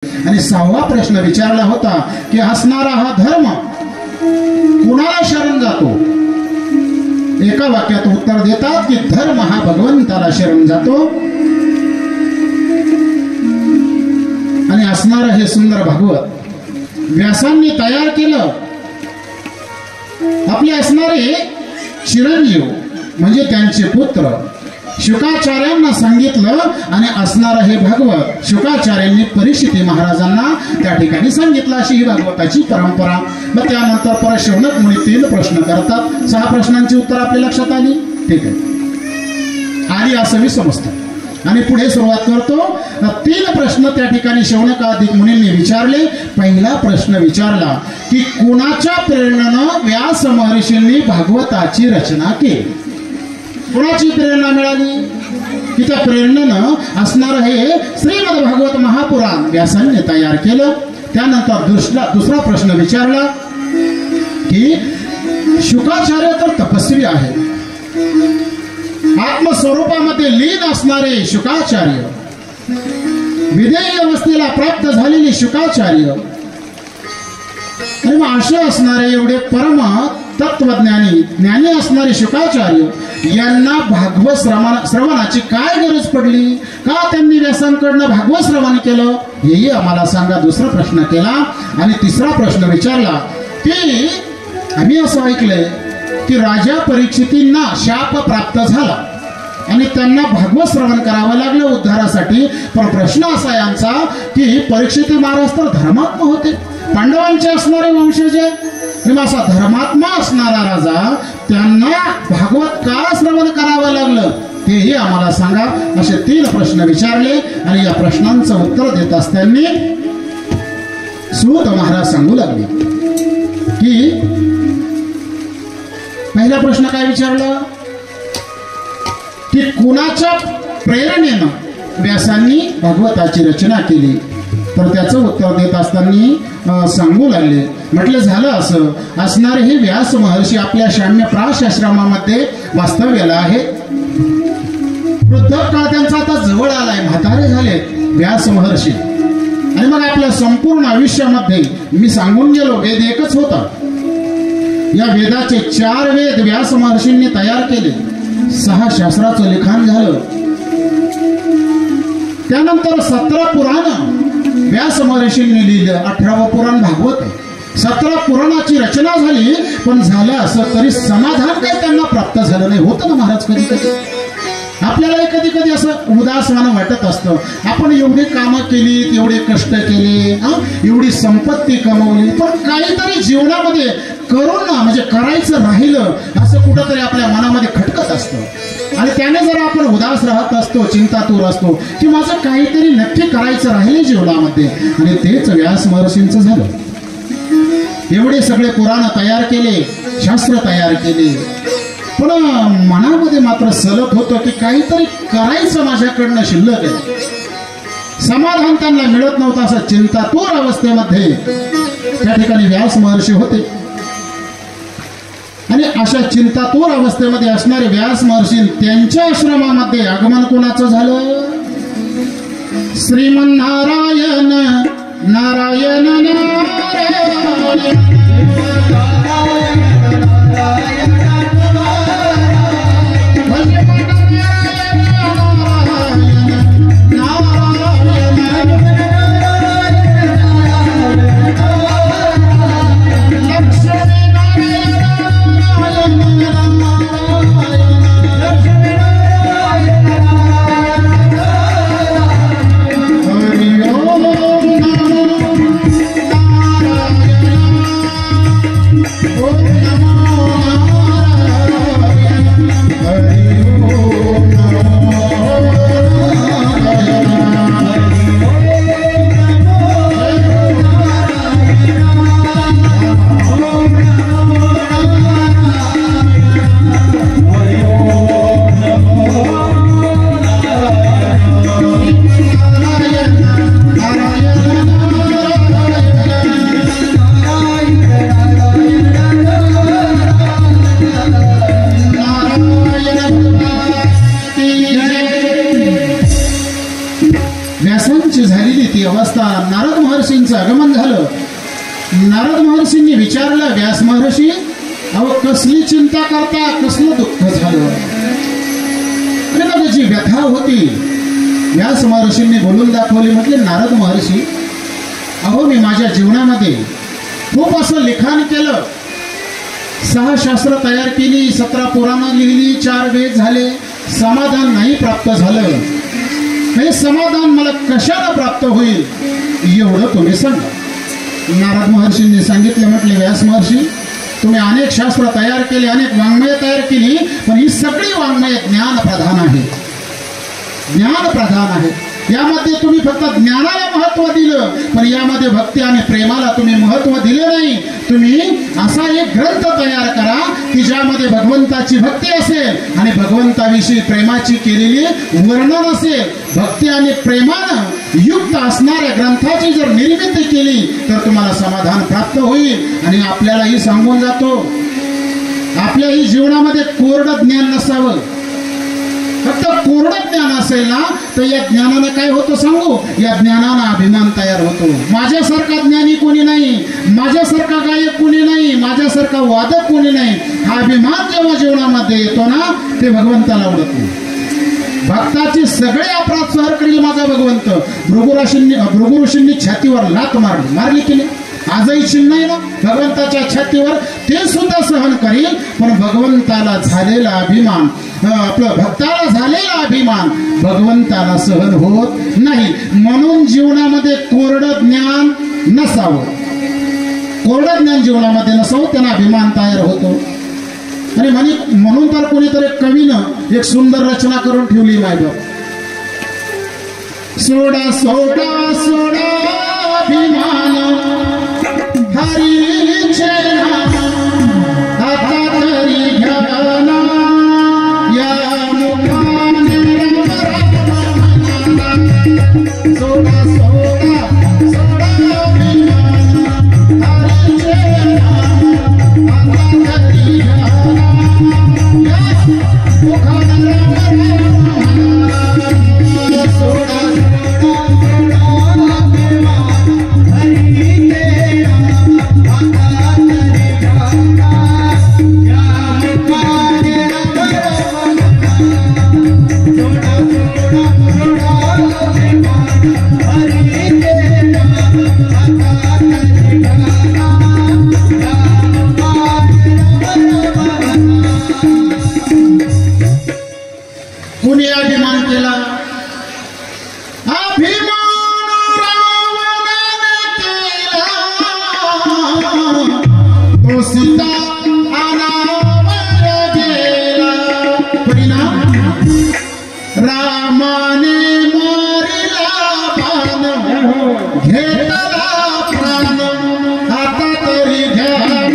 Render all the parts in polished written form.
आणि सहावा प्रश्न विचारला होता की असणारा हा धर्म कुणाला शरण जातो। एका वाक्यात उत्तर देतात की धर्म हा भगवंताला शरण जातो। आणि असणारं हे सुंदर भागवत व्यासांनी तयार केलं। आपले असणारे चिरंजीव म्हणजे त्यांचे पुत्र शुकाचार्यांना सांगितलं आणि असणारं हे भागवत शुकाचार्यांनी परीक्षित महाराजांना त्या ठिकाणी सांगितलं। अशी ही भागवताची परंपरा। मग त्यानंतर परत शौनक मुनी 3 प्रश्न करतात। 6 प्रश्नांची उत्तर आपल्या लक्षात आली, ठीक आहे, आली असं मी समजतो। आणि पुढे सुरुवात करतो। 3 प्रश्न त्या ठिकाणी शौनकादिक मुनींनी विचारले। पहिला प्रश्न विचारला की कोणाच्या प्रेरणेनं व्यास महर्षींनी भागवताची रचना केली। कोणाची प्रेरणा मिळाली की त्या प्रेरणेनं असणारं हे श्रीमद भागवत महापुराण व्यासांनी तयार केलं। त्यानंतर दुसरा प्रश्न विचारला की शुकाचार्य तर तपस्वी आहे, आत्मस्वरूपामध्ये लीन असणारे शुकाचार्य, विधेय अवस्थेला प्राप्त झालेले शुकाचार्य आणि मग असे असणारे एवढे परम तत्वज्ञानी ज्ञानी असणारे शुकाचार्य यांना भागवत श्रवणाची काय गरज पडली, का त्यांनी व्यासांकडनं भागवत श्रवण केलं, हेही आम्हाला सांगा। दुसरा प्रश्न केला। आणि तिसरा प्रश्न विचारला की आम्ही असं ऐकलंय की राजा परीक्षितींना शाप प्राप्त झाला आणि त्यांना भागवत श्रवण करावं लागलं उद्धारासाठी। पण प्रश्न असा यांचा की परीक्षित महाराज तर धर्मात्मा होते, पांडवांचे असणारे वंशज आहे, असा धर्मात्मा असणारा राजा त्यांना भागवत का श्रवण करावं लागलं तेही आम्हाला सांगा। असे 3 प्रश्न विचारले आणि या प्रश्नांचं उत्तर देत असताना सूत महाराज सांगू लागले की पहिला प्रश्न काय विचारला की कुणाच्या प्रेरणेनं व्यासांनी भागवताची रचना केली। तर त्याचं उत्तर देत असताना सांगू लागले, म्हटलं झालं असं असणारे हे व्यास महर्षी आपल्या शाम्य प्राश आश्रमामध्ये वास्तव्याला आहेत। वृद्धकाळ त्यांचा आता जवळ आलाय, म्हातारे झालेत व्यास महर्षी। आणि मग आपल्या संपूर्ण आयुष्यामध्ये मी सांगून गेलो वेद एकच होता। या वेदाचे 4 वेद व्यास महर्षींनी तयार केले, 6 शास्त्राचं लिखाण झालं। त्यानंतर 17 पुराण व्यास महर्षींनी लिहिलं, 18वं पुराण भागवत आहे। 17 पुराणाची रचना झाली, पण झालं असं तरी समाधान काही त्यांना प्राप्त झालं नाही। होतं ना महाराज, कधी कधी आपल्याला कधी कधी असं उदासवानं वाटत असतं, आपण एवढी कामं केली, एवढे कष्ट केले, एवढी संपत्ती कमवली, पण काहीतरी जीवनामध्ये करून ना म्हणजे करायचं राहिलं असं कुठंतरी आपल्या मनामध्ये खटकत असतं। आणि त्याने जर आपण उदास राहत असतो, चिंतातूर असतो की माझं काहीतरी नक्की करायचं राहिले जीवनामध्ये, आणि तेच व्यास महर्षींचं झालं। एवढे सगळे पुराण तयार केले, शास्त्र तयार केले, पण मनामध्ये मात्र सलत होतं की काहीतरी करायचं माझ्याकडनं शिल्लक आहे। समाधान त्यांना मिळत नव्हतं, असं चिंतातूर अवस्थेमध्ये त्या ठिकाणी व्यास महर्षी होते। आणि अशा चिंतातूर अवस्थेमध्ये असणारे व्यास महर्षी त्यांच्या आश्रमामध्ये आगमन कोणाचं झालं? श्रीमन्नारायण नारायण नारायण महर्षींचं आगमन झालं. नारद महर्षींनी विचारलं, व्यास महर्षी अहो कसली चिंता करता, कसलं दुःख झालं? आणि मग जी व्यथा होती व्यास महर्षींनी बोलून दाखवली. म्हटले, नारद महर्षी अहो मी माझ्या जीवनामध्ये खूप असं लिखाण केलं, 6 शास्त्र तयार केली, 17 पुराणं लिहिली, 4 वेद झाले, समाधान नाही प्राप्त झालं. हे समाधान मला कशाला प्राप्त होईल एवढं तुम्ही सांगा. नारद महर्षींनी सांगितलं. म्हटले, व्यास महर्षी तुम्ही अनेक शास्त्र तयार केले, अनेक वाङ्मय तयार केली, पण ही सगळी वाङ्मय ज्ञान प्रधान आहे, ज्ञान प्रधान आहे. यामध्ये तुम्ही फक्त ज्ञानाला महत्व दिलं, पण यामध्ये भक्ती आणि प्रेमाला तुम्ही महत्व दिले नाही. तुम्ही असा एक ग्रंथ तयार करा की ज्यामध्ये भगवंताची भक्ती असेल आणि भगवंताविषयी प्रेमाची केलेली वर्णन असेल. भक्ती आणि प्रेमानं युक्त असणाऱ्या ग्रंथाची जर निर्मिती केली तर तुम्हाला समाधान प्राप्त होईल. आणि आपल्यालाही सांगून जातो, आपल्याही जीवनामध्ये कोरडं ज्ञान नसावं. फक्त कोरडं ज्ञान असेल ना तर या ज्ञानानं काय होतं सांगू, या ज्ञानानं अभिमान तयार होतो. माझ्यासारखा ज्ञानी कोणी नाही, माझ्यासारखा गायक कोणी नाही, माझ्यासारखा वादक कोणी नाही. हा अभिमान जेव्हा जीवनामध्ये येतो ना ते भगवंताला आवडत नाही. भक्ताचे सगळे अपराध सहन करील माझा भगवंत. भृगु ऋषींनी छातीवर लात मारली की नाही? आजही चिन्ह नाही ना भगवंताच्या छातीवर, ते सुद्धा सहन करील. पण भगवंताला झालेला अभिमान, आपलं भक्ताला झालेला अभिमान भगवंताला सहन होत नाही. म्हणून जीवनामध्ये कोरडं ज्ञान नसावं, कोरडं ज्ञान जीवनामध्ये नसावं, त्यांना अभिमान तयार होतो. आणि म्हणून तर कोणीतरी कवीनं एक सुंदर रचना करून ठेवली. मायबाप सोडा सोडा सोडा अभिमान हरीचे नाम आता तरी घ्याना या मुखाने सोडा सोडा सोडा अभिमान हरीचे नाम आता तरी घ्याना या मुखाने सोडा कुणी अभिमान केला, अभिमान रावणाने केला, तो सीता अनावर गेला. परिणाम रामाने मारिला बाण, घेतला प्राण आता तरी घ्याना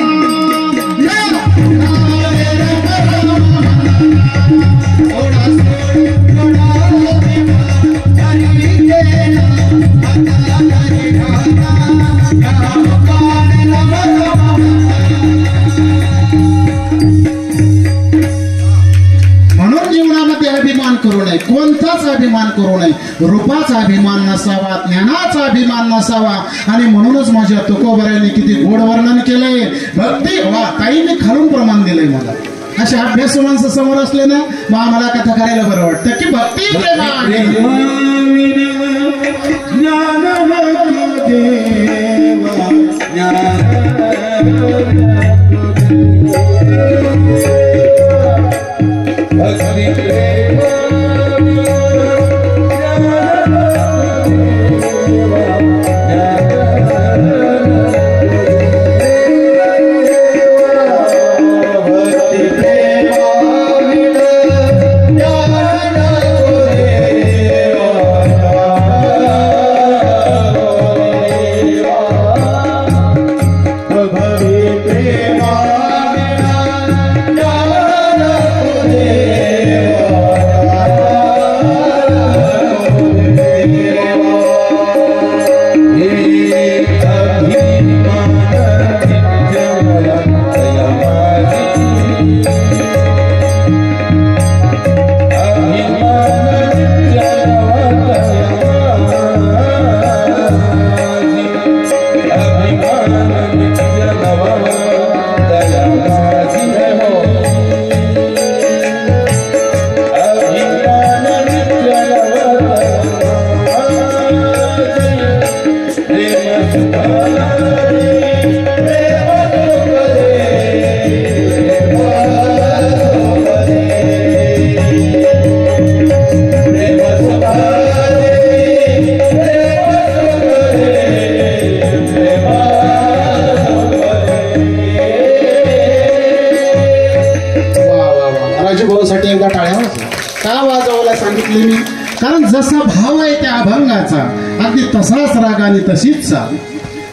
करू नये, कोणताच अभिमान करू नये. रूपाचा अभिमान नसावा, ज्ञानाचा अभिमान नसावा. आणि म्हणूनच माझ्या तुकोबरायांनी किती गोड वर्णन केलंय. भक्ती वा ताईने खालून प्रमाण दिलंय मला. अशा अभ्यास माणसं समोर असले ना मग आम्हाला कथा करायला बरं वाटतं की भक्ती भवे जसा भाव आहे त्या अभंगाचा अगदी तसाच राग आणि तशीच चाल.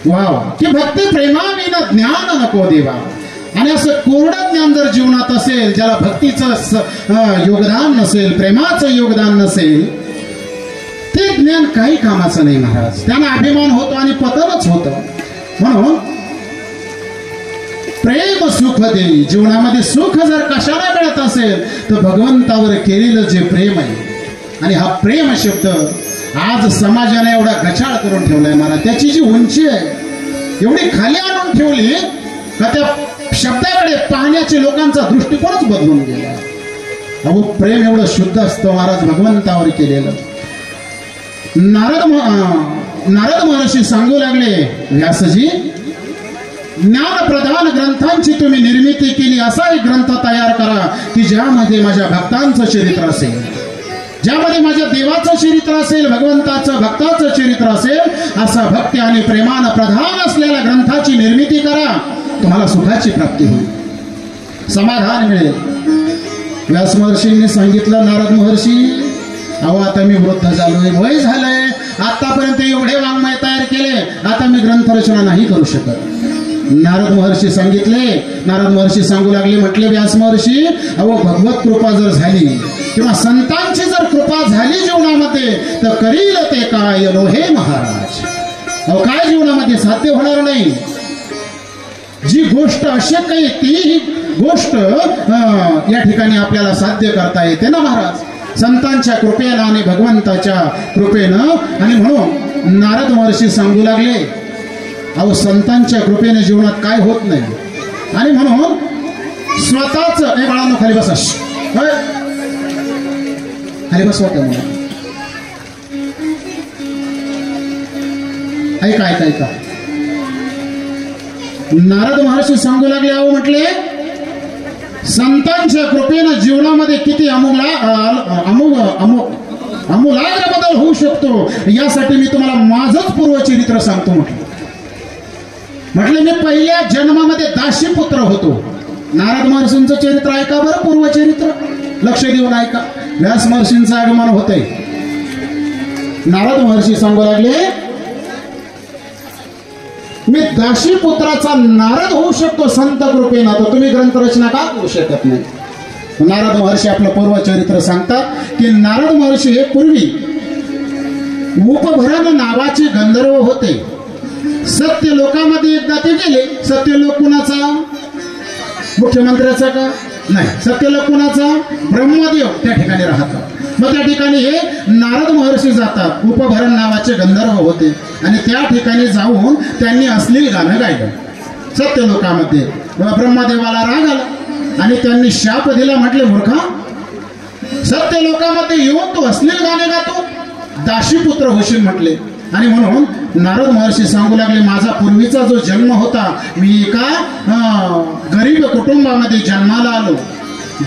वा वा. की भक्ती प्रेमाविना ज्ञान नको देवा. आणि असं कोरडं ज्ञान जर जीवनात असेल, ज्याला भक्तीचं योगदान नसेल, प्रेमाचं योगदान नसेल, ते ज्ञान काही कामाचं नाही महाराज. त्यांना अभिमान होतो आणि पतनच होतं. म्हणून प्रेम सुख देई. जीवनामध्ये सुख जर कशाला मिळत असेल तर भगवंतावर केलेलं जे प्रेम आहे. आणि हा प्रेम शब्द आज समाजाने एवढा गचाळ करून ठेवलाय महाराज. त्याची जी उंची आहे एवढी खाली आणून ठेवली का त्या शब्दाकडे पाहण्याचे लोकांचा दृष्टिकोनच बदलून गेला. अहो प्रेम एवढं शुद्ध असतं महाराज भगवंतावर केलेलं. नारद महर्षी सांगू लागले, व्यासजी ज्ञान प्रधान ग्रंथांची तुम्ही निर्मिती केली. असा एक ग्रंथ तयार करा की ज्यामध्ये माझ्या भक्तांचं चरित्र असेल, ज्यामध्ये माझ्या देवाचं चरित्र असेल, भगवंताचं भक्ताचं चरित्र असेल. असा भक्ती आणि प्रेमान प्रधान असलेल्या ग्रंथाची निर्मिती करा. तुम्हाला सुखाची प्राप्ती होईल, समाधान मिळेल. व्यास महर्षींनी सांगितलं, नारद महर्षी अहो आता मी वृद्ध झालोय, वय झालंय, आतापर्यंत एवढे वाङ्मय तयार केले, आता मी ग्रंथरचना नाही करू शकत. नारद महर्षी सांगू लागले, म्हटले व्यास महर्षी अहो भगवत कृपा जर झाली किंवा संतांची जर कृपा झाली जीवनामध्ये तर करील ते काय नो हे महाराज. अहो काय जीवनामध्ये साध्य होणार नाही. जी गोष्ट अशक्य आहे ती गोष्ट या ठिकाणी आपल्याला साध्य करता येते ना महाराज, संतांच्या कृपेनं आणि भगवंताच्या कृपेनं. आणि म्हणून नारद महर्षी सांगू लागले, अहो संतांच्या कृपेने जीवनात काय होत नाही. आणि म्हणून स्वतःच हे बाळांनो खाली बसा, खाली बसवा. त्यामुळे ऐका ऐका ऐका. नारद महर्षी सांगू लागले, अहो म्हटले संतांच्या कृपेनं जीवनामध्ये किती आमूलाग्र बदल होऊ शकतो. यासाठी मी तुम्हाला माझंच पूर्वचरित्र सांगतो. म्हटले मी पहिल्या जन्मामध्ये दासीपुत्र होतो. नारद महर्षींचं चरित्र ऐका बरं, पूर्वचरित्र लक्ष देऊन ऐका. व्यास महर्षींचं आगमन होतंय. नारद महर्षी सांगू लागले, मी दासीपुत्राचा नारद होऊ शकतो संत कृपेनं, तर तुम्ही ग्रंथरचना का करू शकत नाही. नारद महर्षी आपलं पूर्वचरित्र सांगतात की नारद महर्षी हे पूर्वी उपभरण नावाचे गंधर्व होते. सत्य लोकामध्ये एकदा ते गेले. सत्यलोक कुणाचा? मुख्यमंत्र्याचा का? नाही. सत्यलोक कुणाचा? ब्रह्मदेव त्या ठिकाणी राहतात. मग त्या ठिकाणी हे नारद महर्षी जातात. उपभरण नावाचे गंधर्व होते आणि त्या ठिकाणी जाऊन त्यांनी अश्लील गाणं गायलं सत्यलोकामध्ये. ब्रह्मदेवाला राग आला आणि त्यांनी शाप दिला. म्हटले मूर्खा, सत्यलोकामध्ये येऊन तू अश्लील गाणे गातो, दासीपुत्र होशील म्हटले. आणि म्हणून नारद महर्षी सांगू लागले, माझा पूर्वीचा जो जन्म होता, मी एका गरीब कुटुंबामध्ये जन्माला आलो.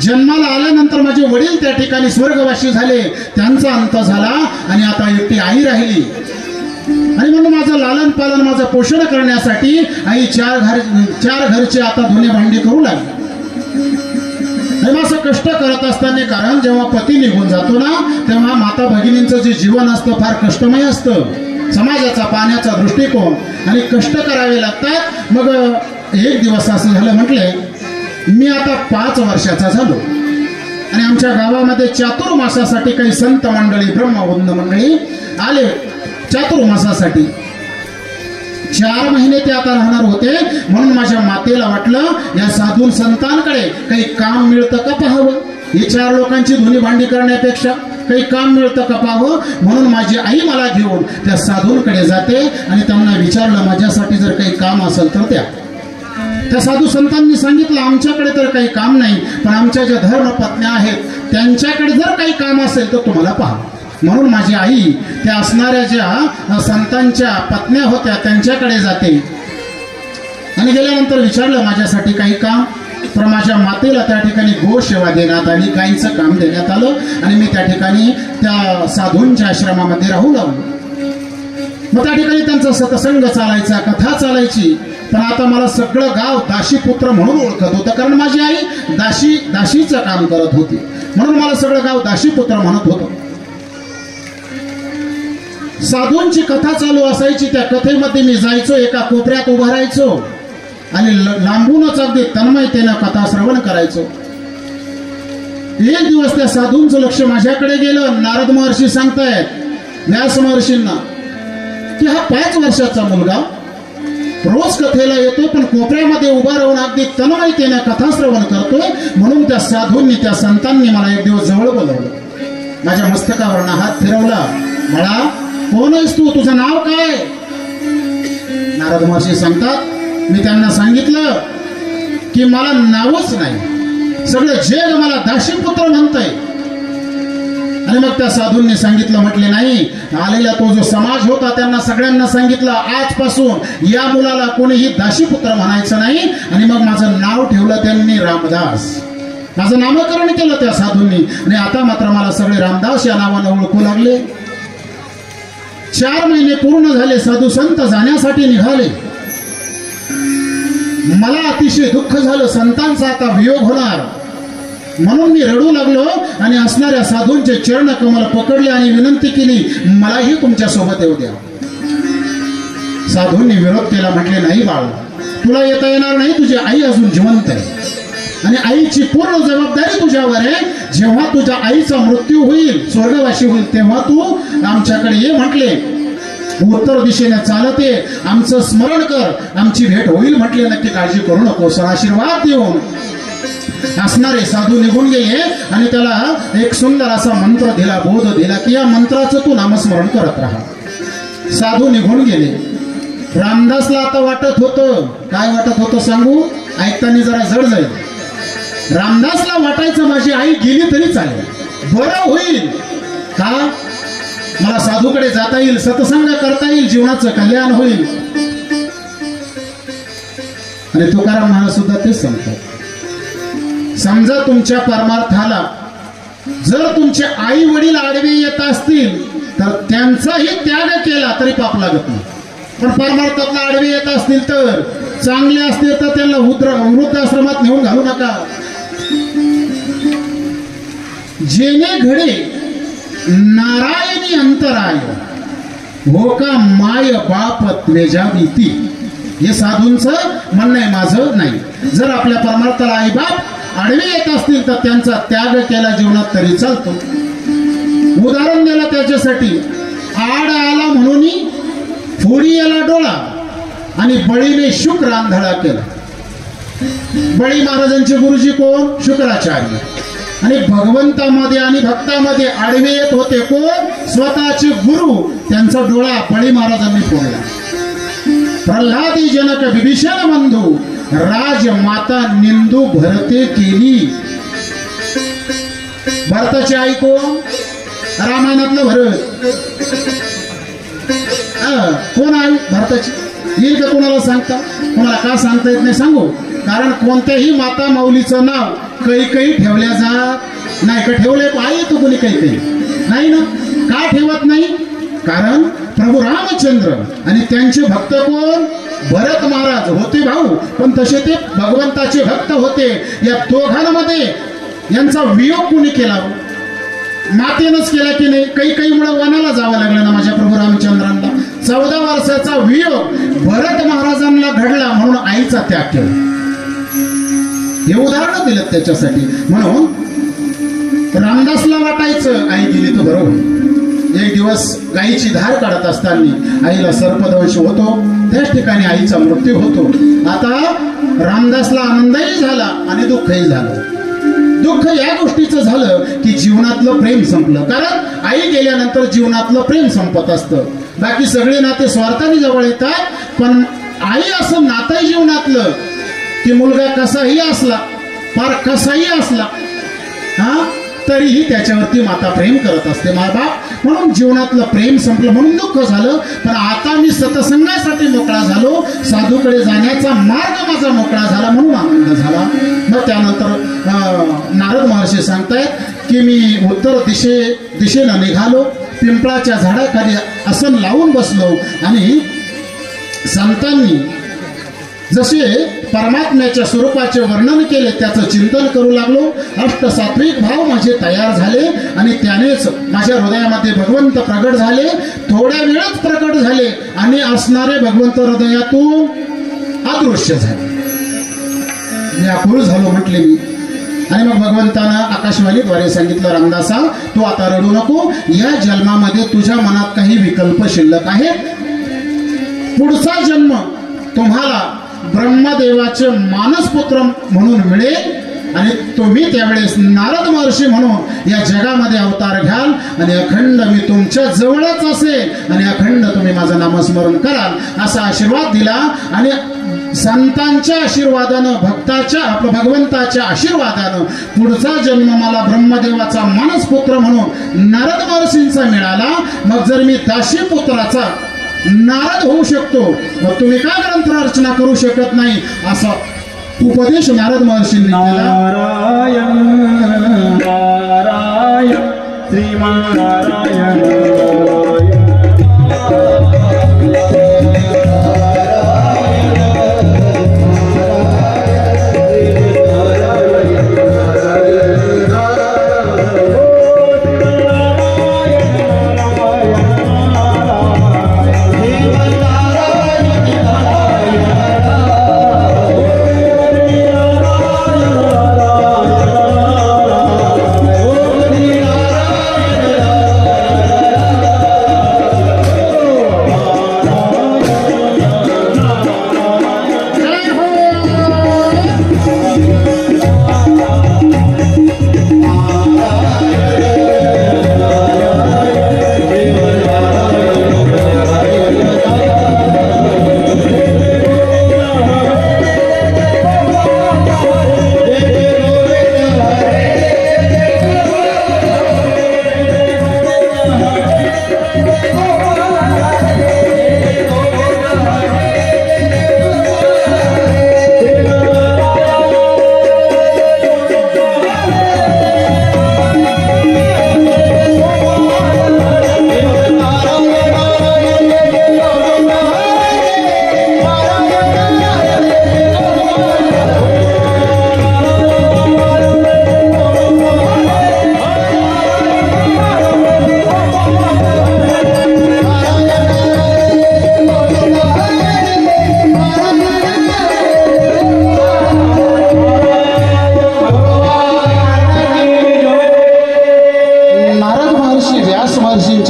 जन्माला आल्यानंतर माझे वडील त्या ठिकाणी स्वर्गवासी झाले, त्यांचा अंत झाला आणि आता एकटी आई राहिली. आणि म्हणून माझं लालन पालन, माझं पोषण करण्यासाठी आई चार घरचे आता धुणे भांडी करू लागली. आणि असं कष्ट करत असताना, कारण जेव्हा पती निघून जातो ना तेव्हा माता भगिनींचं जे जीवन असतं फार कष्टमय असतं. समाजाचा पाण्याचा दृष्टिकोन आणि कष्ट करावे लागतात. मग एक दिवस असं झालं, म्हटले मी आता 5 वर्षाचा झालो आणि आमच्या गावामध्ये चातुर्मासासाठी काही संत मंडळी, ब्रह्मवंद मंडळी आले चातुर्मासासाठी. 4 महिने ते आता राहणार होते. म्हणून माझ्या मातेला वाटलं या साधू संतांकडे काही काम मिळतं का पाहावं, हे 4 लोकांची धुणी भांडी करण्यापेक्षा काही काम मिळतं का पाहावं. म्हणून माझी आई मला घेऊन त्या साधूंकडे जाते आणि त्यांना विचारलं, माझ्यासाठी जर काही काम असेल तर त्या साधू संतांनी सांगितलं, आमच्याकडे तर काही काम नाही, पण आमच्या ज्या धर्मपत्न्या आहेत त्यांच्याकडे जर काही काम असेल तर तुम्हाला पहा. म्हणून माझी आई त्या असणाऱ्या ज्या संतांच्या पत्न्या होत्या त्यांच्याकडे जाते आणि गेल्यानंतर विचारलं, माझ्यासाठी काही काम. तर माझ्या मातेला त्या ठिकाणी गोसेवा देण्यात आली, गाईचं काम देण्यात आलं आणि मी त्या ठिकाणी त्या साधूंच्या आश्रमामध्ये राहू लागलो. मग त्या ठिकाणी त्यांचा सत्संग चालायचा, कथा चालायची. पण आता मला सगळं गाव दासीपुत्र म्हणून ओळखत होतं, कारण माझी आई दासीचं काम करत होती. म्हणून मला सगळं गाव दासीपुत्र म्हणत होतं. साधूंची कथा चालू असायची. त्या कथेमध्ये मी जायचो, एका कोपऱ्यात उभा राहायचो आणि लांबूनच अगदी तन्मयतेनं कथा श्रवण करायचो. एक दिवस त्या साधूंचं लक्ष माझ्याकडे गेलं. नारद महर्षी सांगतायत व्यास महर्षींना की हा 5 वर्षाचा मुलगा रोज कथेला येतो, पण कोपऱ्यामध्ये उभा राहून अगदी तन्मयतेनं कथा श्रवण करतोय. म्हणून त्या साधूंनी, त्या संतांनी मला एक दिवस जवळ बोलवलं. माझ्या मस्तकावरनं हात फिरवला. मला कोण आहेस तू, तुझं नाव काय? नारद महर्षी सांगतात, मी त्यांना सांगितलं की मला नावच नाही, सगळं जग मला दासीपुत्र म्हणतंय. आणि मग त्या साधूंनी सांगितलं, म्हटले नाही, आलेला तो जो समाज होता त्यांना सगळ्यांना सांगितलं आजपासून या मुलाला कोणीही दासीपुत्र म्हणायचं नाही. आणि मग माझं नाव ठेवलं त्यांनी रामदास. माझं नामकरण केलं त्या साधूंनी. आणि आता मात्र मला सगळे रामदास या नावानं ओळखू लागले. 4 महिने पूर्ण झाले, साधू संत जाण्यासाठी निघाले. मला अतिशय दुःख झालं, संतांचा आता वियोग होणार. म्हणून मी रडू लागलो आणि असणाऱ्या साधूंचे चरण कमल पकडले आणि विनंती केली, मलाही तुमच्या सोबत येऊ द्या. साधूंनी विरोध केला. म्हटले नाही बाळ, तुला येता येणार नाही, तुझी आई अजून जिवंत आहे आणि आईची पूर्ण जबाबदारी तुझ्यावर आहे. जेव्हा तुझ्या आईचा मृत्यू होईल, स्वर्गवासी होईल, तेव्हा तू आमच्याकडे ये. म्हटले उत्तर दिशेने चालत ये, आमचं स्मरण कर, आमची भेट होईल. म्हटले नक्की काळजी करू नको. आशीर्वाद देऊन असणारे साधू निघून गेले आणि त्याला एक सुंदर असा मंत्र दिला, बोध दिला की या मंत्राचं तू नामस्मरण करत राहा. साधू निघून गेले. रामदासला आता वाटत होतं, काय वाटत होतं सांगू, ऐकताना जरा जड जाईल. रामदासला वाटायचं माझी आई गेली तरी चालेल, बरं होईल का, मला साधूकडे जाता येईल, सत्संग करता येईल, जीवनाचं कल्याण होईल. आणि तुकाराम महाराज सुद्धा तेच सांगतात, समजा तुमच्या परमार्थाला जर तुमचे आई वडील आडवे येत असतील तर त्यांचाही त्याग केला तरी पाप लागत नाही. पण परमार्थातला आडवे येत असतील तर, चांगले असतील तर त्यांना वृद्धाश्रमात नेऊन घालू नका. जेणे घडे नारायणी अंतराय हो का माय बाप त्वेजावीती. हे साधूंचं म्हणणं आहे, माझं नाही. जर आपल्या परमार्थाला आई बाप आडवे येत असतील तर त्यांचा त्याग केला जीवनात तरी चालतो. उदाहरण दिलं त्याच्यासाठी, आड आला म्हणून फोडी याला डोळा आणि बळीने शुक्र आंधळा केला. बळी महाराजांचे गुरुजी कोण? शुक्राचार्य. आणि भगवंतामध्ये आणि भक्तामध्ये आडवे येत होते कोण? स्वतःचे गुरु. त्यांचा डोळा बळी महाराजांनी फोडला. प्रल्हादी जनक विभीषण बंधू राजमाता निंदू भरते केली. भरताची आई कोण? रामायणातलं भरत. कोण आई भरताची? येईल का कोणाला सांगता? कोणाला का सांगता येत नाही सांगू. कारण कोणत्याही माता माऊलीचं नाव कैकई ठेवल्या जात नाही. का ठेवले आई तू कोणी कैकई नाही ना? का ठेवत नाही? कारण प्रभू रामचंद्र आणि त्यांचे भक्त कोण? भरत महाराज होते भाऊ, पण तसे ते भगवंताचे भक्त होते. या दोघांमध्ये यांचा वियोग कोणी केला? मातेनंच केला की नाही? कैकईमुळे वनाला जावं लागलं ना माझ्या प्रभू रामचंद्रांना. 14 वर्षाचा वियोग भरत महाराजांना घडला म्हणून आईचा त्याग केला. हे उदाहरण दिलं त्याच्यासाठी. म्हणून रामदासला वाटायचं आई गेली तर बरोबर. एक दिवस गायीची धार काढत असताना आईला सर्पदंश होतो, त्याच ठिकाणी आईचा मृत्यू होतो. आता रामदासला आनंदही झाला आणि दुःखही झालं. दुःख या गोष्टीचं झालं की जीवनातलं प्रेम संपलं. कारण आई गेल्यानंतर जीवनातलं प्रेम संपत असतं. बाकी सगळे नाते स्वार्थाने जवळ येतात, पण आई असं नातं जीवनातलं की मुलगा कसाही असला, फार कसाही असला, तरीही त्याच्यावरती माता प्रेम करत असते, माय बाप. म्हणून जीवनातलं प्रेम संपलं, म्हणून दुःख झालं. पण आता मी सत्संगासाठी मोकळा झालो, साधूकडे जाण्याचा मार्ग माझा मोकळा झाला म्हणून आनंद झाला. मग त्यानंतर नारद महर्षी सांगतायत की मी उत्तर दिशेनं निघालो, पिंपळाच्या झाडाखाली आसन लावून बसलो आणि संतांनी जसे परमात्म्याच्या स्वरूपाचे वर्णन केले, त्याचं चिंतन करू लागलो. अष्टसात्विक भाव माझे तयार झाले आणि त्यानेच माझ्या हृदयामध्ये भगवंत प्रगट झाले. थोड्या वेळात प्रगट झाले आणि असणारे भगवंत हृदयातून अदृश्य झाले. मी आकुळ झालो म्हटले मी. आणि मग भगवंतानं आकाशवाणीद्वारे सांगितलं, रामदासा तू आता रडू नको. या जन्मामध्ये तुझ्या मनात काही विकल्प शिल्लक आहेत. पुढचा जन्म तुम्हाला ब्रह्मदेवाचे मानसपुत्र म्हणून मिळेल आणि तुम्ही त्यावेळेस नारद महर्षी म्हणून या जगामध्ये अवतार घ्याल आणि अखंड मी तुमच्या जवळच असेल आणि अखंड तुम्ही माझं नामस्मरण कराल असा आशीर्वाद दिला. आणि संतांच्या आशीर्वादानं, भगवंताच्या आशीर्वादानं पुढचा जन्म मला ब्रह्मदेवाचा मानसपुत्र म्हणून नारद महर्षींचा मिळाला. मग जर मी दाशीपुत्राचा नारद होऊ शकतो, मग तुम्ही का ग्रंथ रचना करू शकत नाही असा उपदेश नारद महर्षींनी केला. नारायण नारायण श्रीमान नारायण.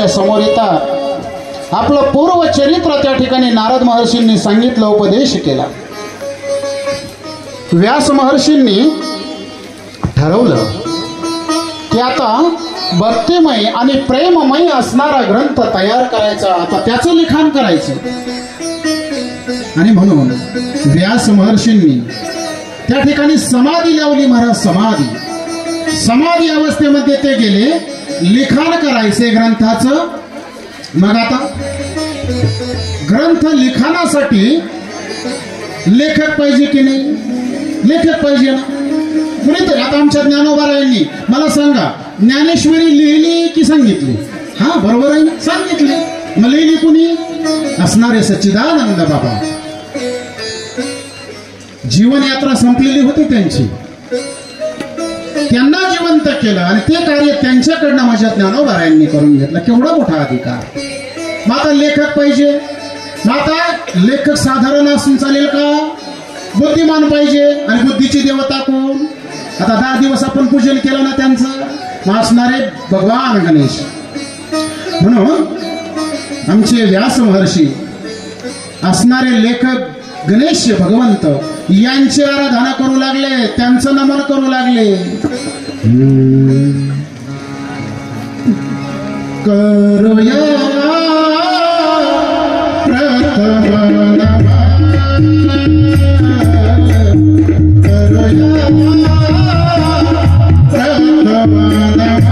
समोर येतात. आपलं पूर्व चरित्र त्या ठिकाणी नारद महर्षींनी सांगितलं, उपदेश केला. व्यास महर्षींनी ठरवलं की आता भक्तिमय आणि प्रेममय असणारा ग्रंथ तयार करायचा, आता त्याचं लिखाण करायचं. आणि म्हणून व्यास महर्षींनी त्या ठिकाणी समाधी लावली. महाराज समाधी अवस्थेमध्ये ते गेले, लिखाण करायचे ग्रंथाचं. मग आता ग्रंथ लिखाणासाठी लेखक पाहिजे की नाही? लेखक पाहिजे ना. कुणीतरी आता आमच्या ज्ञानोबारायांनी मला सांगा, ज्ञानेश्वरी लिहिली की सांगितली? हा बरोबर आहे ना, सांगितली. मग लिहिली कुणी? असणारे सच्चिदानंद बाबा. जीवनयात्रा संपलेली होती त्यांची, त्यांना जिवंत केलं आणि ते कार्य त्यांच्याकडनं माझ्या ज्ञानोबारायांनी करून घेतलं. केवढा मोठा अधिकार. मग आता लेखक पाहिजे. मग आता लेखक साधारण असून चालेल का? बुद्धिमान पाहिजे. आणि बुद्धीची देवता कोण? आता 10 दिवस आपण पूजन केलं ना त्यांचं, मग असणारे भगवान गणेश. म्हणून आमचे व्यास महर्षी असणारे लेखक गणेश भगवंत यांची आराधना करू लागले, त्यांचं नमन करू लागले. करूया प्रथम नमन, करूया प्रथम नमन.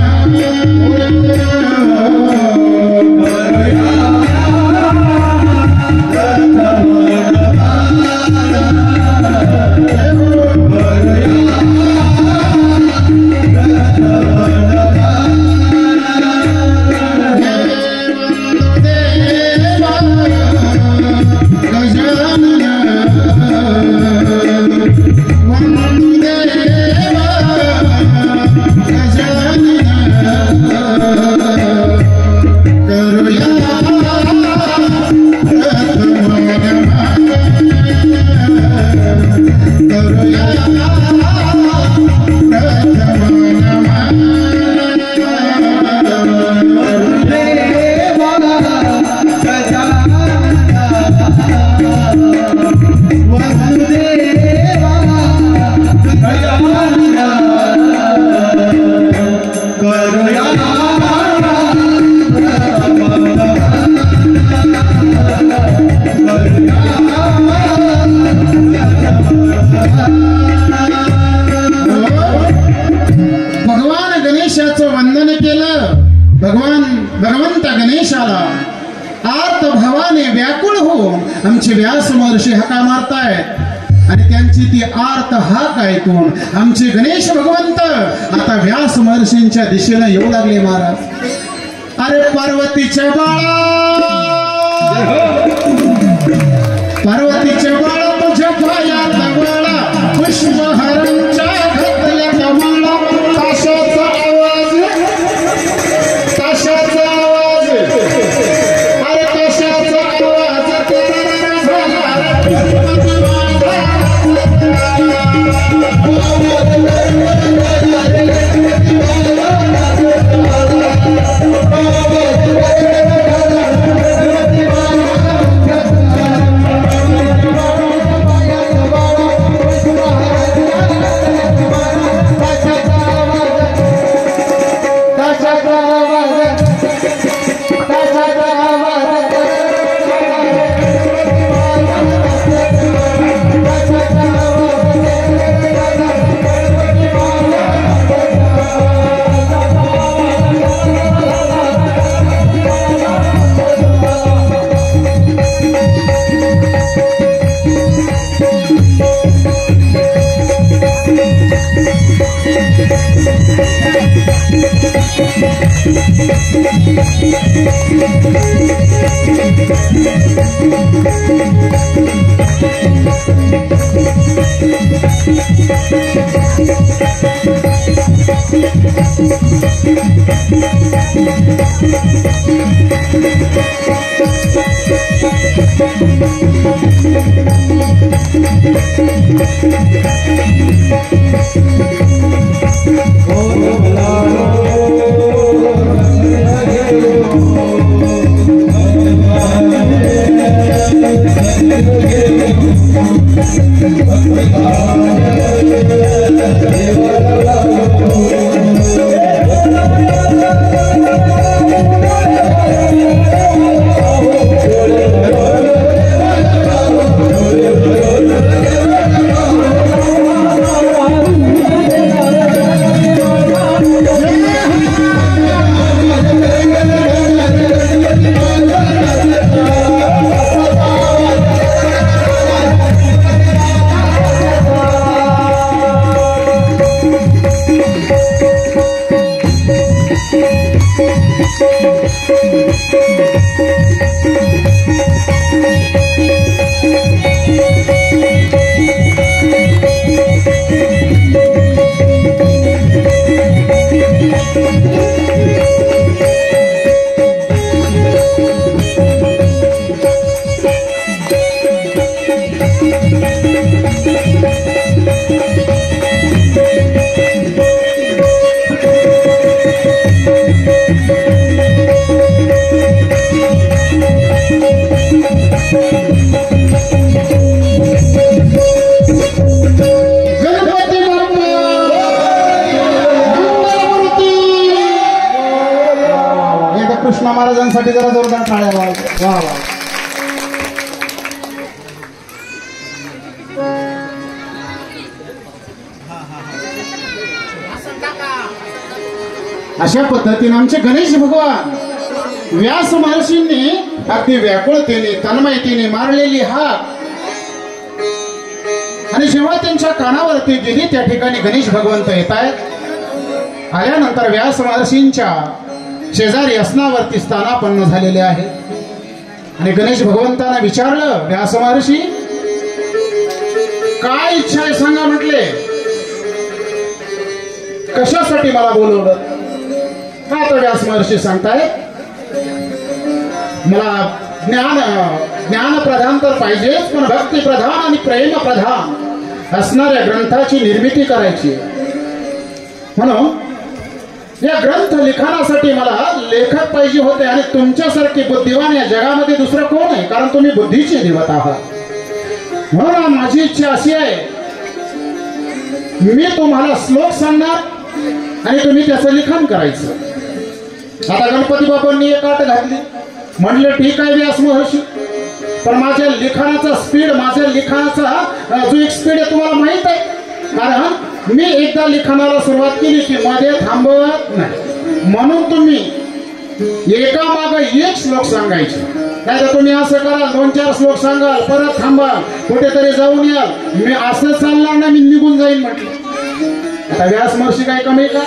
पाहून आमचे व्यास महर्षी हाका मारतायत आणि त्यांची ती आर्त हाक ऐकून आमचे गणेश भगवंत आता व्यास महर्षींच्या दिशेने येऊ लागले महाराज. अरे पार्वतीच्या बाळा, पार्वतीच्या बाळा तुझ्या पायात बाळा पुष्पहारांच्या घातल्या माळा. ताशाचा आवाज, ताशाचा आवाज, अरे ताशाचा आवाज कृष्ण महाराजांसाठी जरा जोरदार टाळ्या वाजवा. वा वा. अशा पद्धतीने आमचे गणेश भगवान व्यास महर्षींनी अगदी व्याकुळतेने तन्मयतेने मारलेली हाक आणि जेव्हा त्यांच्या कानावरती गेली त्या ठिकाणी गणेश भगवंत येत आहेत. आल्यानंतर व्यास महर्षींच्या शेजारी असनावरती स्थानापन्न झालेले आहे आणि गणेश भगवंतांना विचारलं, व्यास महर्षी काय इच्छा आहे सांगा म्हटले, कशासाठी मला बोलवलं. का तर व्यास महर्षी सांगताय मला ज्ञान प्रधान तर पाहिजेच, पण भक्ती प्रधान आणि प्रेम प्रधान असणाऱ्या ग्रंथाची निर्मिती करायची. म्हणून या ग्रंथ लिखाणासाठी मला लेखक पाहिजे होते आणि तुमच्यासारखी बुद्धिवान या जगामध्ये दुसरं कोण आहे, कारण तुम्ही बुद्धीचे देवत आहात. म्हणून माझी इच्छा अशी आहे, मी तुम्हाला श्लोक सांगणार आणि तुम्ही त्याचं लिखाण करायचं. आता गणपती बाबांनी एक अट घातली, म्हणले ठीक आहे व्यास महर्षी, पण माझ्या लिखाणाचा स्पीड, माझ्या लिखाणाचा जो एक स्पीड आहे तुम्हाला माहित आहे, कारण मी एकदा लिखाणाला सुरुवात केली की मध्ये थांबवत नाही. म्हणून तुम्ही एका मागे एक श्लोक सांगायचे. नाही तर तुम्ही असं कराल, 2-4 श्लोक सांगाल, परत थांबाल, कुठेतरी जाऊन याल, मी असं चालणार ना, मी निघून जाईन म्हटलं. आता व्यास महर्षी काय कमी का?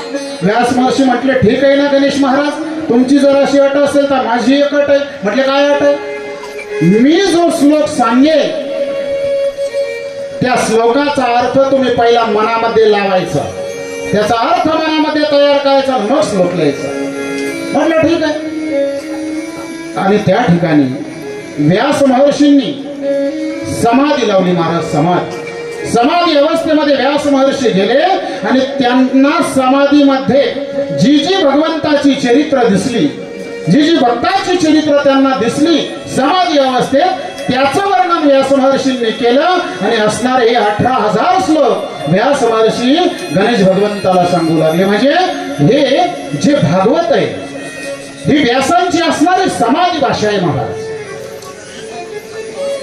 व्यास महर्षी म्हटले ठीक आहे ना गणेश महाराज, तुमची जर अशी अट असेल तर माझी एक अट आहे. म्हटले काय अट आहे? मी जो श्लोक सांगेल त्या श्लोकाचा अर्थ तुम्ही पहिला मनामध्ये लावायचा, त्याचा अर्थ मनामध्ये तयार करायचा, मग श्लोक लिहायचा. म्हटलं ठीक आहे. आणि त्या ठिकाणी व्यास महर्षींनी समाधी लावली. महाराज समाधी अवस्थेमध्ये व्यास महर्षी गेले आणि त्यांना समाधीमध्ये जी जी भगवंताची चरित्र दिसली, जी जी भक्ताची चरित्र त्यांना दिसली समाधी अवस्थेत, त्याचं वर्णन व्यास महर्षींनी केलं. आणि असणारे 18,000 श्लोक व्यास महर्षी गणेश भगवंताला सांगू लागले. म्हणजे हे जे भागवत आहे ही व्यासांची असणारी समाधी भाषा आहे महाराज.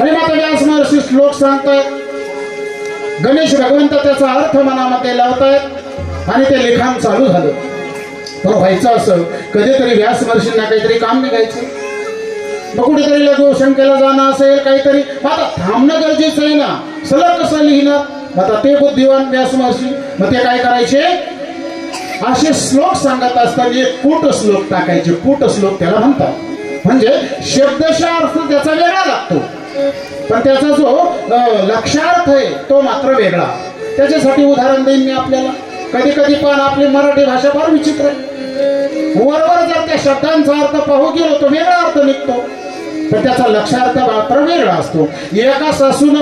आणि माता व्यास महर्षी श्लोक सांगतायत, गणेश भगवंत त्याचा अर्थ मनामध्ये लावतायत आणि ते लिखाण चालू झालं. तर व्हायचं असं, कधीतरी व्यास महर्षींना काहीतरी काम निघायचं, मग कुठेतरी लघुशंकेला जाणं असेल काहीतरी, आता थांबणं गरजेचं आहे ना, सलग कसं लिहिणार. आता ते बुद्धिवान व्यास महर्षी, मग ते काय करायचे, असे श्लोक सांगत असताना एक कूट श्लोक टाकायचे. कूट श्लोक त्याला म्हणतात. म्हणजे शब्दशः अर्थ त्याचा वेगळा लागतो, पण त्याचा जो लक्षार्थ आहे तो मात्र वेगळा. त्याच्यासाठी उदाहरण देईन मी आपल्याला. कधी कधी पण आपली मराठी भाषा फार विचित्र आहे. वरवर जर त्या शब्दांचा अर्थ पाहू गेलो तो वेगळा अर्थ निघतो, पण त्याचा लक्षार्थ मात्र वेगळा असतो. एका सासूनं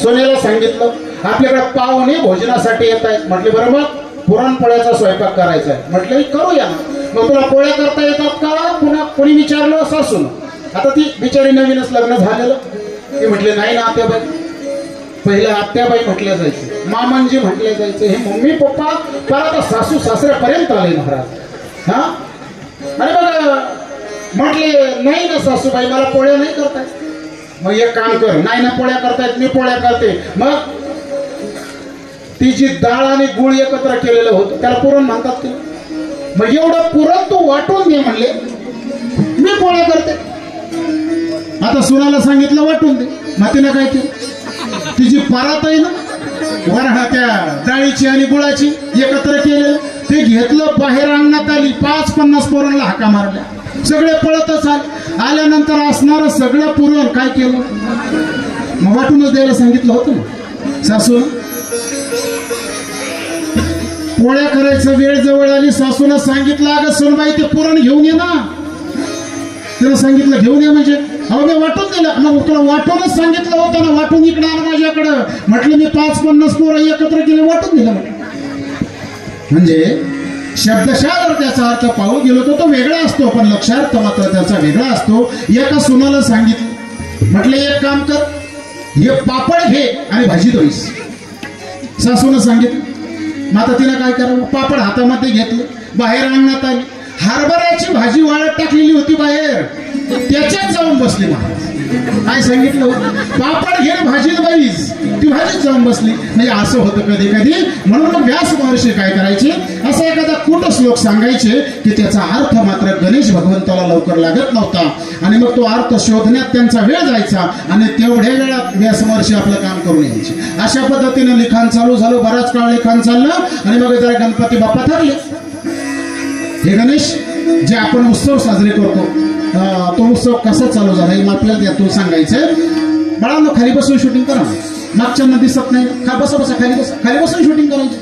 सोनेला सांगितलं, आपल्याकडे पाहुणे भोजनासाठी येत आहेत. म्हटले बरं मग पुरणपोळ्याचा स्वयंपाक करायचा आहे. म्हटलं करूया ना. मग तुला पोळ्या करता येतात का? पुन्हा कोणी विचारलं, सासून. आता ती बिचारी नवीनच लग्न झालेलं, ते म्हटले नाही ना आत्याबाई. पहिलं आत्याबाई म्हटल्या जायचे, मामांजी म्हटले जायचे, हे मम्मी पप्पा परत सासू सासऱ्यापर्यंत आले महाराज. हा, आणि बघ म्हटले नाही ना सासूबाई, मला पोळ्या नाही करतायत. मग एक काम कर, नाही ना पोळ्या करतायत, मी पोळ्या करते. मग ती जी डाळ आणि गुळ एकत्र केलेलं होतं त्याला पुरण म्हणतात ते. मग एवढं पुरण तू वाटून दे म्हणले, मी पोळ्या करते. आता सुनाला सांगितलं वाटून दे, मग तिने काय केलं, तिची परात आहे ना वरहा त्या डाळीची आणि गुळाची एकत्र केलेलं ते घेतलं, बाहेर अंगणात आली, 5-50 पोरांना हाका मारल्या, सगळे पळतच आले. आल्यानंतर असणारं सगळं पुरण काय केलं, मग वाटूनच द्यायला सांगितलं होतं ना सासू. पोळ्या करायचं वेळ जवळ आली, सासूनं सांगितलं अगं सोनबाई ते पुरण घेऊन ये ना. तिला सांगितलं घेऊन ये म्हणजे, अहो मी वाटून दिलं. मग तुला वाटूनच सांगितलं होतं ना, वाटून इकडं आलं माझ्याकडं. म्हटलं मी 5-50 पोरं एकत्र केले, वाटून दिलं. म्हणजे शब्दशः जर त्याचा अर्थ पाहू गेलो तर तो वेगळा असतो, पण लक्षार्थ मात्र त्याचा वेगळा असतो. एका सुनाला सांगितलं, म्हटलं एक काम कर, हे पापड घे आणि भाजी धुईस. सासूनं सांगितलं. मग आता तिला काय करावं, पापड हातामध्ये घेतलं, बाहेर अंगणात आली, हरभऱ्याची भाजी वाळत टाकलेली होती बाहेर, त्याच्यात जाऊन बसली. काय सांगितलं होतं, पापड घे भाजीत बाईस, ती भाजीत जाऊन बसली. म्हणजे असं होतं कधी कधी. म्हणून मग व्यास महर्षी काय करायचे, असा एखादा कुट श्लोक सांगायचे की त्याचा अर्थ मात्र गणेश भगवंताला लवकर लागत नव्हता, आणि मग तो अर्थ शोधण्यात त्यांचा वेळ जायचा, आणि तेवढ्या वेळात व्यास महर्षी आपलं काम करून यायचे. अशा पद्धतीने लिखाण चालू झालं, बराच काळ लिखाण चाललं, आणि मग जरा गणपती बाप्पा ठरले. हे गणेश जे आपण उत्सव साजरे करतो तो उत्सव कसा चालू झाला हे आपल्याला यातून सांगायचंय. बाळांनो खाली बसून शूटिंग करा, मागच्यांना दिसत नाही, बसा बसा खाली बसून शूटिंग करायची.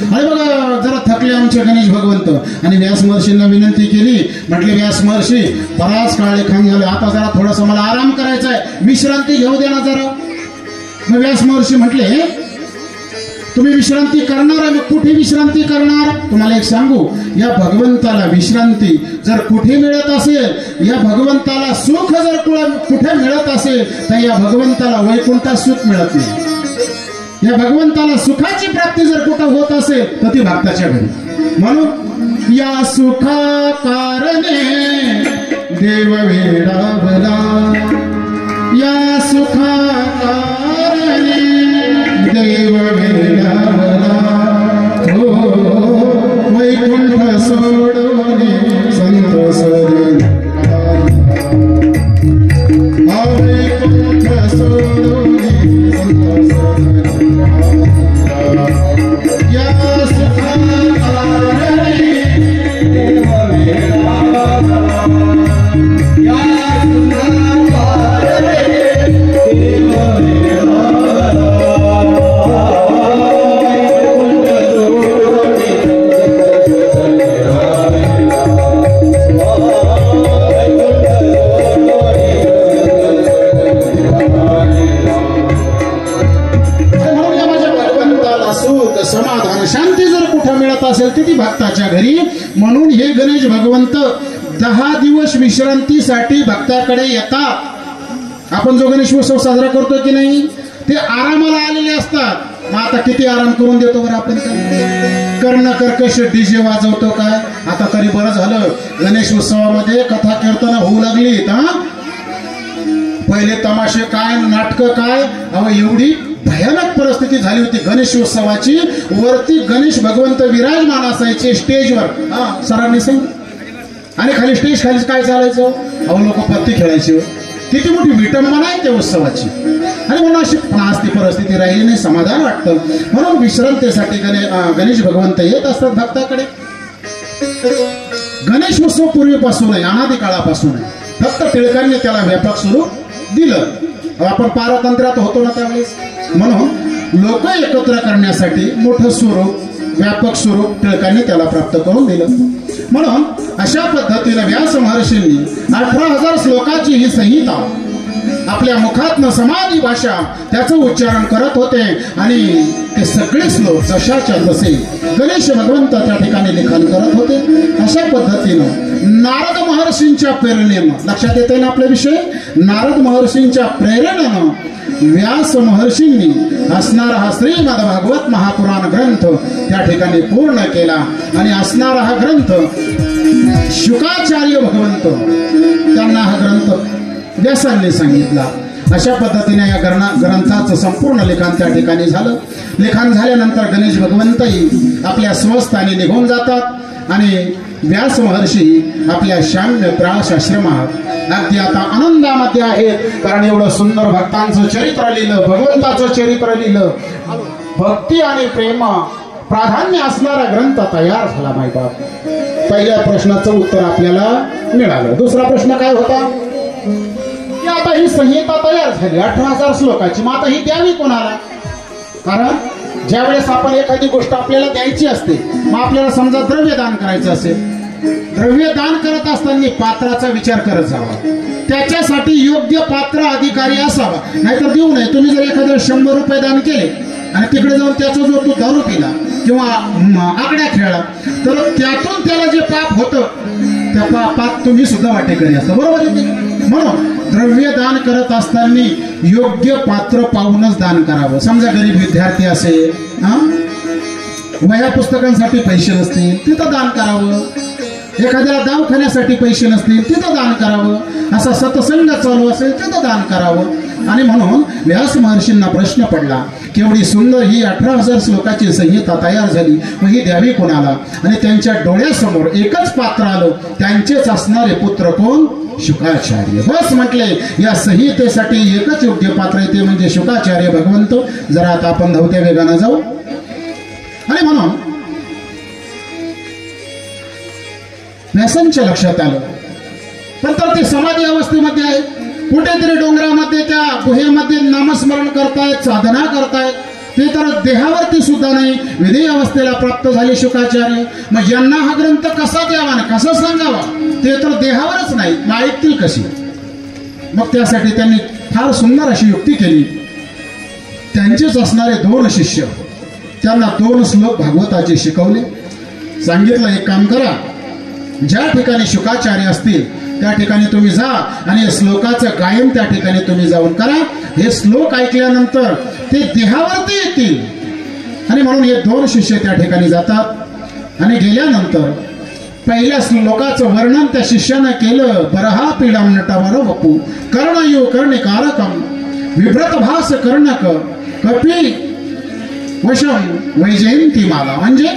आणि बघा जरा थकले आमचे गणेश भगवंत, आणि व्यास महर्षींना विनंती केली. म्हटले व्यास महर्षी बराच काळ लिखाण झालं, आता जरा थोडासा मला आराम करायचा आहे, विश्रांती घेऊ दे ना जरा. मग व्यास महर्षी म्हटले तुम्ही विश्रांती करणार आहे, कुठे विश्रांती करणार. तुम्हाला एक सांगू, या भगवंताला विश्रांती जर कुठे मिळत असेल, या भगवंताला सुख जर कुठे मिळत असेल, तर या भगवंताला वैकुंठात सुख मिळत नाही. या भगवंताला सुखाची प्राप्ती जर कुठं होत असेल तर ती भक्ताच्या घरी. म्हणून या सुखा कारणे देव वेडावला, या सुखा कारणे देव वेडावला, हो वैकुंठ सोडून संतोष समाधान शांती जर कुठं मिळत असेल तर ती भक्ताच्या घरी. म्हणून हे गणेश भगवंत 10 दिवस विश्रांतीसाठी भक्ताकडे येतात. आपण जो गणेश उत्सव साजरा करतो की नाही ते आरामाला आलेले असतात. मग आता किती आराम करून देतो बरं आपण? कर्ण कर्कश डीजे वाजवतो काय? आता तरी बरं झालं गणेश उत्सवामध्ये कथा कीर्तन होऊ लागलीत. पहिले तमाशे काय, नाटक काय, अहो एवढी भयानक परिस्थिती झाली होती गणेशोत्सवाची. वरती गणेश भगवंत विराजमान असायचे स्टेजवर, सरांनी सांग, आणि खाली स्टेज खाली काय चालायचं? अहो लोक पत्ती खेळायचे. किती मोठी विटंबना आहे त्या उत्सवाची. आणि म्हणून अशी आज ती परिस्थिती राहिली नाही, समाधान वाटतं. म्हणून विश्रांतीसाठी गणेश भगवंत येत असतात भक्ताकडे. गणेश उत्सव पूर्वीपासून आहे, अनादी काळापासून आहे. फक्त टिळकांनी त्याला व्यापक स्वरूप दिलं. आपण पारतंत्र्यात होतो ना त्यावेळेस, म्हणून लोक एकत्र करण्यासाठी मोठं स्वरूप, व्यापक स्वरूप टिळकांनी त्याला प्राप्त करून दिलं. म्हणून अशा पद्धतीने व्यास महर्षींनी 18,000 श्लोकाची ही संहिता आपल्या मुखातनं समाधी भाषा त्याचं उच्चारण करत होते. आणि ते सगळे श्लोक जशाच्या तसे गणेश भगवंत त्या ठिकाणी लिखाण करत होते. अशा पद्धतीनं नारद महर्षींच्या प्रेरणेनं, लक्षात येते ना आपला विषय, नारद महर्षींच्या प्रेरणेनं व्यास महर्षींनी असणारा हा श्रीमद भागवत महापुराण ग्रंथ त्या ठिकाणी पूर्ण केला. आणि असणारा हा ग्रंथ शुकाचार्य भगवंत त्यांना हा ग्रंथ व्यासांनी सांगितला. अशा पद्धतीने या ग्रंथाचं संपूर्ण लिखाण त्या ठिकाणी झालं. लिखाण झाल्यानंतर गणेश भगवंतही आपल्या स्वस्थानी निघून जातात आणि व्यास महर्षी आपल्या शाम्य प्राश आश्रमात अगदी आता आनंदामध्ये आहेत. कारण एवढं सुंदर भक्तांचं चरित्र लिहिलं, भगवंताचं चरित्र लिहिलं, भक्ती आणि प्रेम प्राधान्य असणारा ग्रंथ तयार झाला. माहिती बाप, पहिल्या प्रश्नाचं उत्तर आपल्याला मिळालं. दुसरा प्रश्न काय होता की आता ही संहिता तयार झाली 18,000 श्लोकाची, मग आता ही द्यावी कोणाला? कारण ज्यावेळेस आपण एखादी गोष्ट आपल्याला द्यायची असते, मग आपल्याला समजा द्रव्यदान करायचं असेल, द्रव्यदान करत असताना पात्राचा विचार करत जावा. त्याच्यासाठी योग्य पात्र अधिकारी असावा, नाहीतर देऊ नये. तुम्ही जर एखाद्या 100 रुपये दान केले आणि तिकडे जाऊन त्याचा जो तो दारू पिला किंवा आकड्या खेळला, तर त्यातून त्याला जे पाप होतं त्या पापात तुम्ही सुद्धा वाटेकरी असता, बरोबर आहे? म्हणून द्रव्यदान करत असताना योग्य पात्र पाहूनच दान करावं. समजा गरीब विद्यार्थी असेल, वह्या पुस्तकांसाठी पैसे नसतील तिथं दान करावं. एखाद्याला दवाखान्यासाठी पैसे नसतील तिथं दान करावं. असा सत्संग चालू असेल तिथं दान करावं. आणि म्हणून व्यास महर्षींना प्रश्न पडला की एवढी सुंदर ही 18,000 श्लोकाची संहिता तयार झाली, मग ही द्यावी कोणाला? आणि त्यांच्या डोळ्यासमोर एकच पात्र आलं, त्यांचेच असणारे पुत्र कोण? शुकाचार्य. बस म्हटले या संहितेसाठी एकच योग्य पात्र आहे, ते म्हणजे शुकाचार्य भगवंत. जरा आता आपण धावत्या वेगानं जाऊ. आणि म्हणून व्यासांच्या लक्षात आलं, पण तर ते समाधी अवस्थेमध्ये आहे, कुठेतरी डोंगरामध्ये त्या गुहेमध्ये नामस्मरण करतायत, साधना करतायत. ते तर देहावरती सुद्धा नाही, विधेय अवस्थेला प्राप्त झाले शुकाचार्य. मग यांना हा ग्रंथ कसा द्यावा ना कसा सांगावा? ते तर देहावरच नाही, मग ऐकतील कशी? मग त्यासाठी त्यांनी फार सुंदर अशी युक्ती केली. त्यांचेच असणारे 2 शिष्य त्यांना 2 श्लोक भागवताचे शिकवले. सांगितलं एक काम करा, ज्या ठिकाणी शुकाचार्य असतील त्या ठिकाणी तुम्ही जा आणि श्लोकाचं गायन त्या ठिकाणी तुम्ही जाऊन करा. हे श्लोक ऐकल्यानंतर ते देहावरती येतील. आणि म्हणून हे 2 शिष्य त्या ठिकाणी जातात आणि गेल्यानंतर पहिल्या श्लोकाचं वर्णन त्या शिष्यानं केलं. बरहा पीडम नटवर वपू कर्णयो कर्णिकारकम विभ्रत भास कर्णक कपी वशम वैजयंती माला. म्हणजे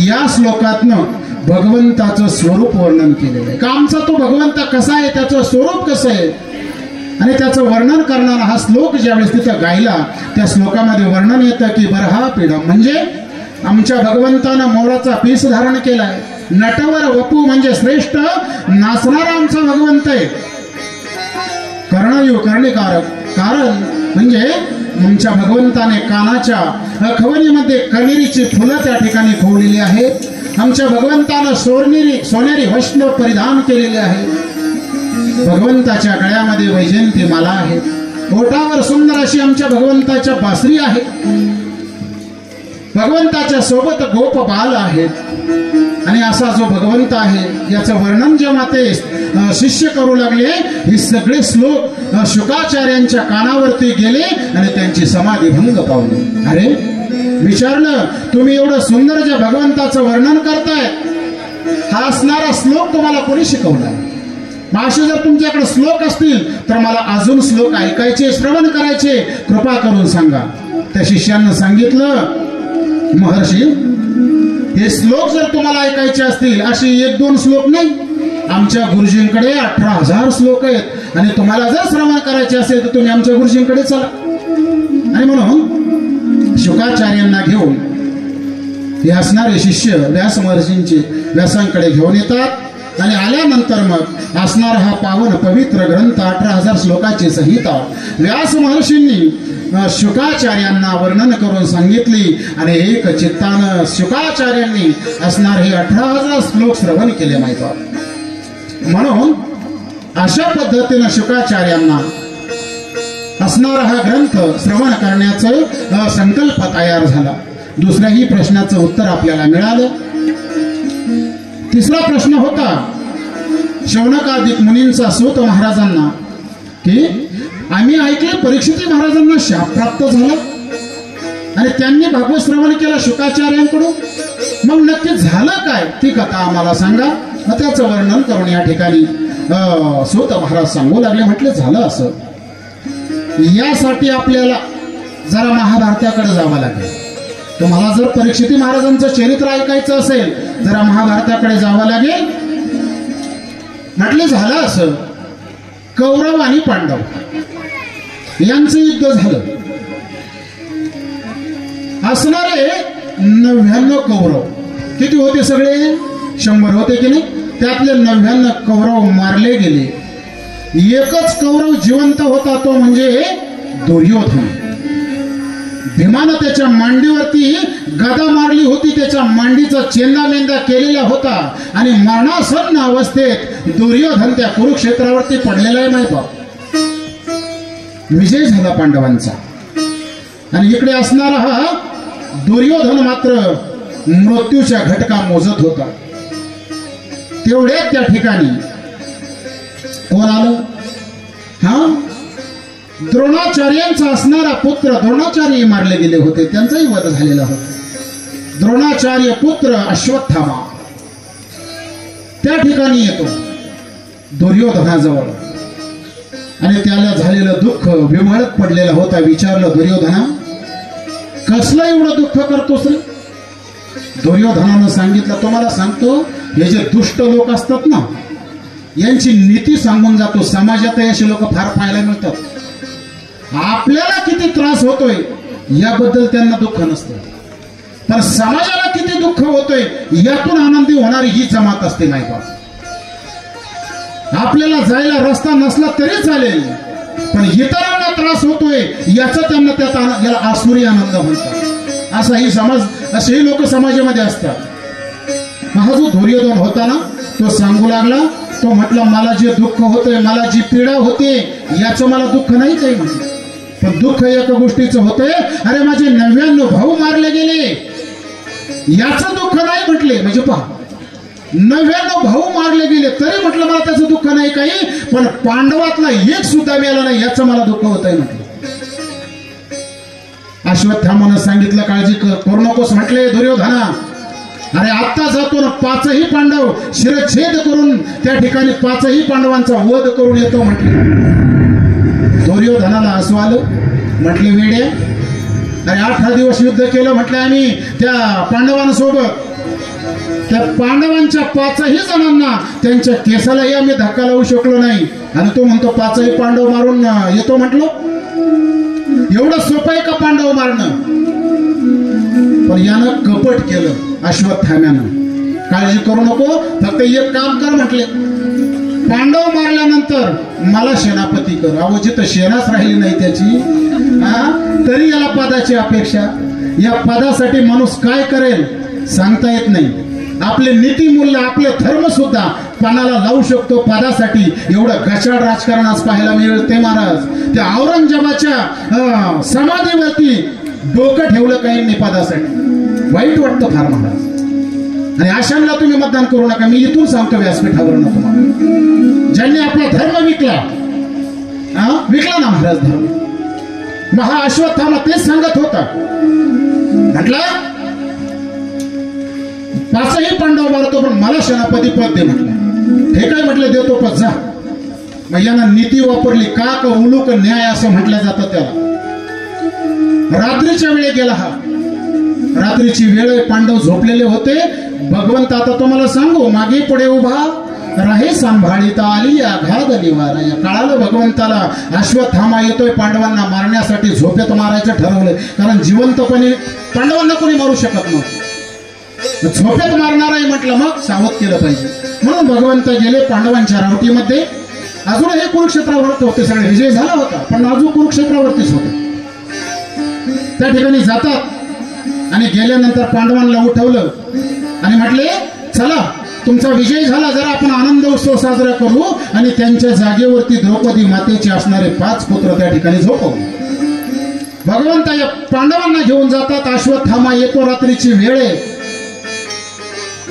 या श्लोकातनं भगवंताचं स्वरूप वर्णन केलेलं आहे. का आमचा तो भगवंत कसा आहे, त्याचं स्वरूप कसं आहे, आणि त्याचं वर्णन करणारा हा श्लोक ज्यावेळेस तिथं गायला, त्या श्लोकामध्ये वर्णन येतं की बरहा पीडम म्हणजे आमच्या भगवंतानं मोराचा पीस धारण केलाय. नटवर वपू म्हणजे श्रेष्ठ नाचणारा आमचा भगवंत आहे. कर्णयो कर्णिकारक, कारण म्हणजे आमच्या भगवंताने कानाच्या खवणीमध्ये कनेरीची फुलं त्या ठिकाणी खोवलेली आहेत. आमच्या भगवंतानं सोनेरी वस्त्र परिधान केलेले आहे. भगवंताच्या गळ्यामध्ये वैजयंती माला आहे. ओठावर सुंदर अशी आमच्या भगवंताच्या बासरी आहे. भगवंताच्या सोबत गोप बाल आहेत आणि असा जो भगवंत आहे याचं वर्णन जेव्हा ते शिष्य करू लागले, हे सगळे श्लोक शुकाचार्यांच्या कानावरती गेले आणि त्यांची समाधी भंग पावली. अरे विचारलं, तुम्ही एवढं सुंदर ज्या भगवंताचं वर्णन करताय, हा असणारा श्लोक तुम्हाला कोणी शिकवला? असे जर तुमच्याकडे श्लोक असतील तर मला अजून श्लोक ऐकायचे, श्रवण करायचे, कृपा करून सांगा. त्या शिष्यांना सांगितलं, महर्षी हे श्लोक जर तुम्हाला ऐकायचे असतील, असे 1-2 श्लोक नाही, आमच्या गुरुजींकडे 18,000 श्लोक आहेत आणि तुम्हाला जर श्रवण करायचे असेल तर तुम्ही आमच्या गुरुजींकडे चला. आणि म्हणून शुकाचार्यांना घेऊन हे असणारे शिष्य व्यास महर्षींचे व्यासांकडे घेऊन येतात आणि आल्यानंतर मग असणार हा पावन पवित्र ग्रंथ 18,000 श्लोकाची संहिता व्यास महर्षींनी शुकाचार्यांना वर्णन करून सांगितली आणि एक चित्तानं शुकाचार्यांनी असणार हे 18,000 श्लोक श्रवण केले माहिती. म्हणून अशा पद्धतीनं शुकाचार्यांना असणारा हा ग्रंथ श्रवण करण्याचा संकल्प तयार झाला. दुसऱ्याही प्रश्नाचं उत्तर आपल्याला मिळालं. तिसरा प्रश्न होता शौनकादिक मुनींचा सूत महाराजांना की आम्ही ऐकले परीक्षित महाराजांना शाप प्राप्त झाला आणि त्यांनी भागवत श्रवण केलं शुकाचार्यांकडून, मग नक्की झालं काय ती कथा आम्हाला सांगा. मग त्याचं वर्णन करून या ठिकाणी सूत महाराज सांगू लागले. म्हटले झालं असं, यासाठी आपल्याला जरा महाभारताकडे जावं लागेल. तुम्हाला जर परीक्षित महाराजांचं चरित्र ऐकायचं असेल जरा महाभारताकडे जावं लागेल. म्हटले झालं असं, कौरव आणि पांडव यांचं युद्ध झालं. असणारे 99 कौरव किती होते? सगळे 100 होते की नाही? त्यातले 99 कौरव मारले गेले. एकच कौरव जिवंत होता, तो म्हणजे दुर्योधन. भीमानं त्याच्या मांडीवरती गदा मारली होती, त्याच्या मांडीचा चेंदामेंदा केलेला होता आणि मरणासन्न अवस्थेत दुर्योधन त्या कुरुक्षेत्रावरती पडलेला आहे माहिती. विजय झाला पांडवांचा आणि इकडे असणारा हा दुर्योधन मात्र मृत्यूच्या घटका मोजत होता. तेवढ्यात त्या ठिकाणी कोण आलं? हा द्रोणाचार्यांचा असणारा पुत्र, द्रोणाचार्य मारले गेले होते, त्यांचाही वध झालेला होता. द्रोणाचार्य पुत्र अश्वत्थामा त्या ठिकाणी येतो दुर्योधनाजवळ आणि त्याला झालेलं दुःख विमळत पडलेला होता. विचारलं, दुर्योधना कसलं एवढं दुःख करतोस रे? दुर्योधनानं सांगितलं, तुम्हाला सांगतो, हे जे दुष्ट लोक असतात ना, यांची नीती सांगून जातो. समाजात असे लोक फार पाहायला मिळतात. आपल्याला किती त्रास होतोय याबद्दल त्यांना दुःख नसतं, पण समाजाला किती दुःख होतोय यातून आनंदी होणारी ही जमात असते. नाही का, आपल्याला जायला रस्ता नसला तरी चालेल, पण इतरांना त्रास होतोय याचा त्यांना त्यात याला आसुरी आनंद म्हणतात. असाही समाज, असेही लोक समाजामध्ये असतात. हा जो दुर्योधन होता ना, तो सांगू लागला, तो म्हटलं मला जे दुःख होतंय, मला जी पीडा होते याचं मला दुःख नाही काही म्हटलं, पण दुःख एका गोष्टीचं होतंय, अरे माझे 99 भाऊ मारले गेले याचं दुःख नाही म्हटले. म्हणजे पहा, 99 भाऊ मारले गेले तरी म्हटलं मला त्याचं दुःख नाही काही, पण पांडवातला एक सुद्धा मिळाला नाही याचं मला दुःख होतंय म्हटलं. अश्वत्थामानं सांगितलं, काळजी करू नकोस म्हटले दुर्योधना, अरे आत्ता जातो ना 5ही पांडव शिरच्छेद करून त्या ठिकाणी 5ही पांडवांचा वध करून येतो म्हटले. दुर्योधनाला हसू आलं. म्हटले, वेड्या, अरे 18 दिवस युद्ध केलं म्हटलं आम्ही त्या पांडवांसोबत, त्या पांडवांच्या 5ही जणांना त्यांच्या केसालाही आम्ही धक्का लावू शकलो नाही आणि तो म्हणतो 5ही पांडव मारून येतो म्हटलं. एवढं सोपं आहे का पांडव मारणं? पण यानं कपट केलं अश्वत्थाम्यानं. काळजी करू नको, फक्त एक काम कर म्हटले, पांडव मारल्यानंतर मला सेनापती कर. अहो जिथं सेनाच राहिली नाही त्याची, तरी याला पदाची अपेक्षा. या पदासाठी माणूस काय करेल सांगता येत नाही. आपले नीतिमूल्य, आपले धर्म सुद्धा पानाला लावू शकतो पदासाठी. एवढं गचाळ राजकारण आज पाहायला मिळते महाराज. त्या औरंगजेबाच्या समाधीवरती डोकं ठेवलं काही नाही पदासाठी. वाईट वाटतं फार महाराज. आणि अशांना तुम्ही मतदान करू नका. मी इथून सांगतो व्यासपीठावरून तुम्हाला, ज्यांनी आपला धर्म विकला ना महाराज धर्म, मग हा अश्वत्थामा तेच सांगत होता. म्हटलं 5ही पांडव मारतो पण मला सेनापती पद दे म्हटलं. हे काय म्हटलं, देतो पद जा. मग यांना नीती वापरली, काक उलूक न्याय असं म्हटलं जातं त्याला. रात्रीच्या वेळे गेला हा. रात्रीची वेळ, पांडव झोपलेले होते. भगवंत आता तुम्हाला सांगू, मागे पुढे उभा राहे सांभाळीता आली आघात निवारा. या काळाला भगवंताला अश्वत्थामा येतोय पांडवांना मारण्यासाठी, झोपेत मारायचं ठरवलंय. कारण जिवंतपणे पांडवांना कोणी मारू शकत नव्हतं, झोपेत मारणार आहे म्हटलं मग सावध केलं पाहिजे. म्हणून भगवंत गेले पांडवांच्या रावटीमध्ये. अजून हे कुरुक्षेत्रावरती होते, सगळे विजय झाला होता पण अजून कुरुक्षेत्रावरतीच होते. त्या ठिकाणी जातात आणि गेल्यानंतर पांडवांना उठवलं आणि म्हटले चला तुमचा विजय झाला, जरा आपण आनंद उत्सव साजरा करू. आणि त्यांच्या जागेवरती द्रौपदी मातेचे असणारे 5 पुत्र त्या ठिकाणी झोपवू. भगवंत या पांडवांना घेऊन जातात. अश्वत्थामा येतो, रात्रीची वेळ आहे.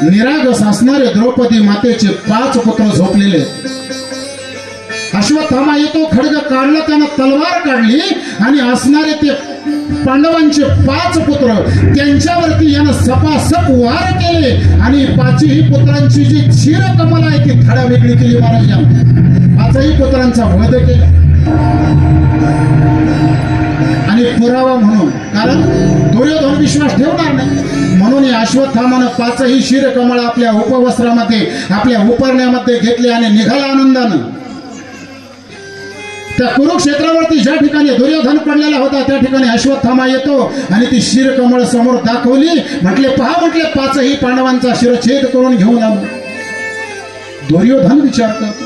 निरागस असणारे द्रौपदी मातेचे 5 पुत्र झोपलेले. अश्वत्थामा येतो, खड्ग काढला, त्यानं तलवार काढली आणि असणारे ते पांडवांचे 5 पुत्र त्यांच्यावरती यानं सपासप वार केले आणि 5ही पुत्रांची जी क्षीरकमल आहे ती थडा वेगळी केली महाराजांनी. 5ही पुत्रांचा वध केला. आणि पुरावा म्हणून, कारण दुर्योधन विश्वास ठेवणार नाही म्हणून या अश्वत्थामानं 5ही क्षीरकमळ आपल्या उपवस्त्रामध्ये, आपल्या उपरण्यामध्ये घेतले आणि निघाला आनंदानं. त्या कुरुक्षेत्रावरती ज्या ठिकाणी दुर्योधन पडलेला होता त्या ठिकाणी अश्वत्थामा येतो आणि ती शिरकमळ समोर दाखवली. म्हटले पहा, म्हटले 5ही पांडवांचा शिरछेद करून घेऊन आलो. दुर्योधन विचार करतो,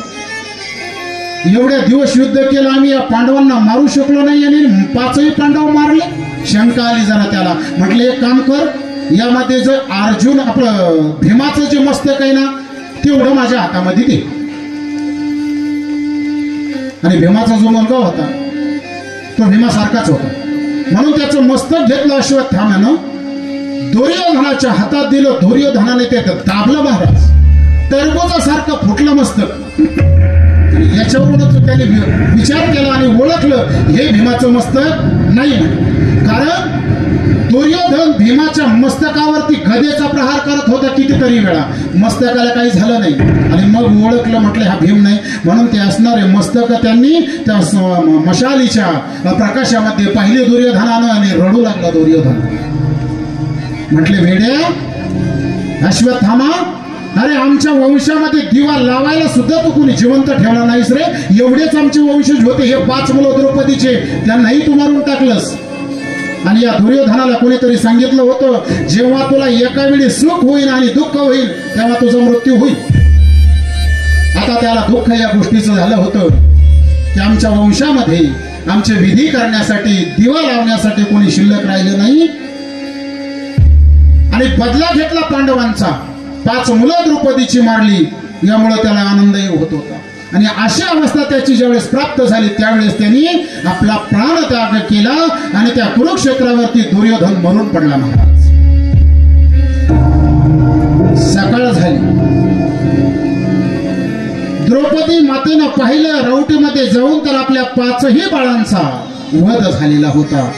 एवढ्या दिवस युद्ध केलं आम्ही, या पांडवांना मारू शकलो नाही आणि 5ही पांडव मारले. शंका आली जरा त्याला. म्हटले एक काम कर, यामध्ये जर अर्जुन आपलं भीमाचं जे मस्तक आहे ना तेवढं माझ्या हातामध्ये दे. आणि भीमाचा जो मुलगा होता तो भीमासारखाच होता म्हणून त्याचं मस्तक घेतलं अश्वत्थाम्यानं, दुर्योधनाच्या हातात दिलं. दुर्योधनाने ते दाबलं महाराज, टरबुजासारखं फुटलं मस्तक. याच्यावरूनच त्याने विचार केला आणि ओळखलं हे भीमाचं मस्तक नाही. कारण दुर्योधन भीमाच्या मस्तकावरती गदेचा प्रहार करत होता कितीतरी वेळा, मस्तकाला काही झालं नाही. आणि मग ओळखलं, म्हटलं हा भीम नाही. म्हणून ते असणारे मस्तक त्यांनी त्या मशालीच्या प्रकाशामध्ये पाहिले दुर्योधनानं आणि रडू लागला दुर्योधन. म्हटले वेड्या अश्वत्थामा, अरे आमच्या वंशामध्ये दिवा लावायला सुद्धा तू कोणी जिवंत ठेवला नाहीस रे. एवढेच आमचे वंशज होते, हे 5 मुलं द्रौपदीचे, त्यांनाही तू मारून टाकलंस. आणि या दुर्योधनाला कोणीतरी सांगितलं होतं, जेव्हा तुला एका वेळी सुख होईल आणि दुःख होईल तेव्हा तुझा मृत्यू होईल. आता त्याला दुःख या गोष्टीचं झालं होतं की आमच्या वंशामध्ये आमचे विधी करण्यासाठी, दिवा लावण्यासाठी कोणी शिल्लक राहिलं नाही. आणि बदला घेतला पांडवांचा, 5 मुलं द्रौपदीची मारली, यामुळे त्याला आनंदही होत होता. आणि अशी अवस्था त्याची ज्यावेळेस प्राप्त झाली त्यावेळेस त्यांनी आपला प्राण त्याग केला आणि त्या कुरुक्षेत्रावरती दुर्योधन मरून पडला महाराज. सकाळ झाली. द्रौपदी मातेनं पाहिलं, रावटीमध्ये जाऊन तर आपल्या 5ही बाळांचा वध झालेला होता.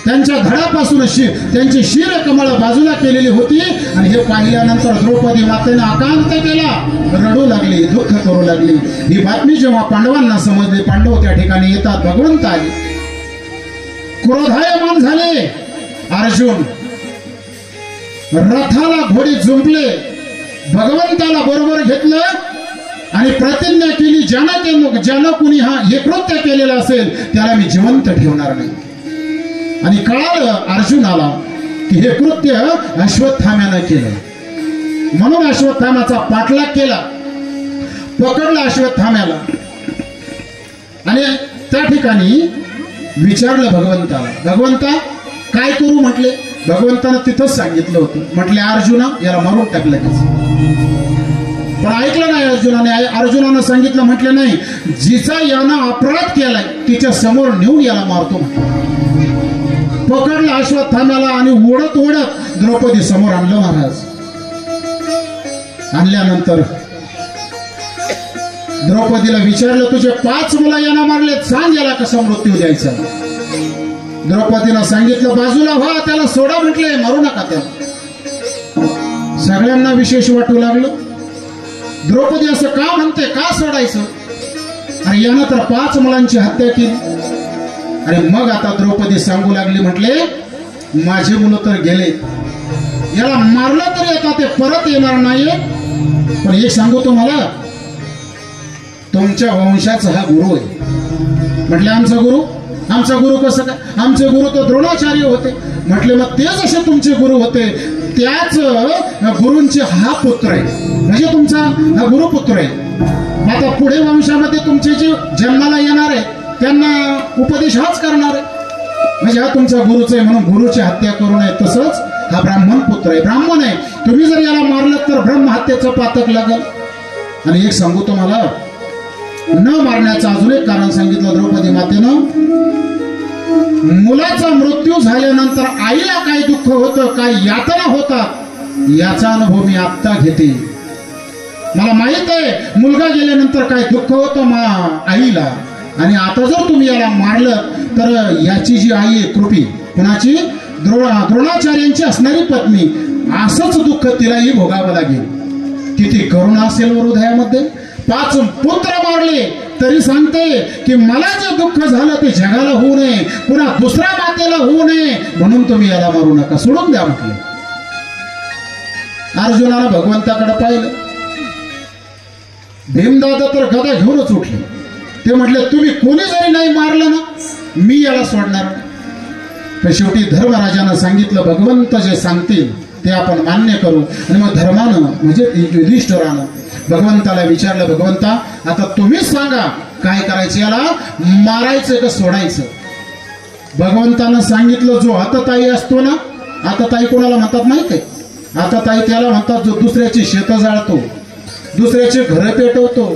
त्यांच्या धडापासून त्यांची शिरकमळ बाजूला केलेली होती. आणि हे पाहिल्यानंतर द्रौपदी मातेनं आकांत केला, रडू लागली, दुःख करू लागली. ही बातमी जेव्हा पांडवांना समजली, पांडव त्या ठिकाणी येतात, भगवंत आले, क्रोधायमान झाले. अर्जुन रथाला घोडी जुंपले, भगवंताला बरोबर घेतलं आणि प्रतिज्ञा केली, ज्यानं कुणी हे कृत्य केलेलं असेल त्याला मी जिवंत ठेवणार नाही. आणि कळालं अर्जुनाला की हे कृत्य अश्वत्थाम्यानं केलं. म्हणून अश्वत्थाम्याचा पाठलाग केला, पकडला अश्वत्थाम्याला आणि त्या ठिकाणी विचारलं भगवंताला, भगवंता काय करू म्हटले. भगवंतानं तिथंच सांगितलं होतं, म्हटले अर्जुना याला मारून टाकलं. पण ऐकलं नाही अर्जुनाने. अर्जुनानं सांगितलं, म्हटले नाही, जिचा यानं अपराध केलाय तिच्या समोर नेऊन याला मारतो. पकडलं अश्वत्थाम्याला आणि ओढत ओढत द्रौपदी समोर आणलं महाराज. आणल्यानंतर द्रौपदीला विचारलं, तुझे 5 मुलं यांना मारले, सांग याला कसा मृत्यू द्यायचा. द्रौपदीनं सांगितलं, बाजूला व्हा, त्याला सोडा म्हटले, मारू नका त्याला. सगळ्यांना विशेष वाटू लागलं. द्रौपदी असं का म्हणते, का सोडायचं? अरे यानं तर 5 मुलांची हत्या केली. अरे मग आता द्रौपदी सांगू लागली, म्हटले माझे मुलं तर गेले, याला मारलं तरी आता ते परत येणार नाही. पण एक सांगू तुम्हाला, तुमच्या वंशाचा हा गुरु आहे. म्हटले आमचा गुरु? आमचा गुरु कसं काय? आमचे गुरु तर द्रोणाचार्य होते. म्हटले मग ते जसे तुमचे गुरु होते त्याच गुरूंचे हा पुत्र आहे, म्हणजे तुमचा हा गुरुपुत्र आहे. आता पुढे वंशामध्ये तुमचे जे जन्माला येणार आहे त्यांना उपदेश हाच करणार आहे, म्हणजे हा तुमचा गुरुच आहे. म्हणून गुरुची हत्या करू नये. तसंच हा ब्राह्मण पुत्र आहे, ब्राह्मण आहे. तुम्ही जर याला मारलं तर ब्रह्म हत्येचं पातक लागल. आणि एक सांगू तुम्हाला, न मारण्याचं अजून एक कारण सांगितलं द्रौपदी मातेनं. मुलाचा मृत्यू झाल्यानंतर आईला काय दुःख होतं, काय यातना होतात, याचा अनुभव मी आत्ता घेते. मला माहित आहे मुलगा गेल्यानंतर काय दुःख होतं आईला. आणि आता जर तुम्ही याला मारलं तर याची जी आई आहे कृपी, कुणाची? द्रोणाचार्यांची असणारी पत्नी, असंच दुःख तिलाही भोगावं लागेल. किती करुणा असेल हृदयामध्ये. 5 पुत्र मारले तरी सांगते की मला जे दुःख झालं ते जगाला होऊ नये, पुन्हा दुसऱ्या मातेला होऊ नये, म्हणून तुम्ही याला मारू नका, सोडून द्या म्हटले. अर्जुनाला भगवंताकडे पाहिलं. भीमदादा तर गदा घेऊनच उठले. ते म्हटले तुम्ही कोणी जरी नाही मारलं ना, मी याला सोडणार नाही. तर शेवटी धर्मराजानं सांगितलं, भगवंत जे सांगतील ते आपण मान्य करू. आणि मग धर्मानं म्हणजे युधिष्ठिरानं भगवंताला विचारलं, भगवंता आता तुम्हीच सांगा काय करायचं, याला मारायचं का सोडायचं? भगवंतानं सांगितलं, जो आतताई असतो ना, आतताई कोणाला म्हणतात माहिती आहे? आतताई त्याला म्हणतात जो दुसऱ्याची शेतं जाळतो, दुसऱ्याची घरं पेटवतो,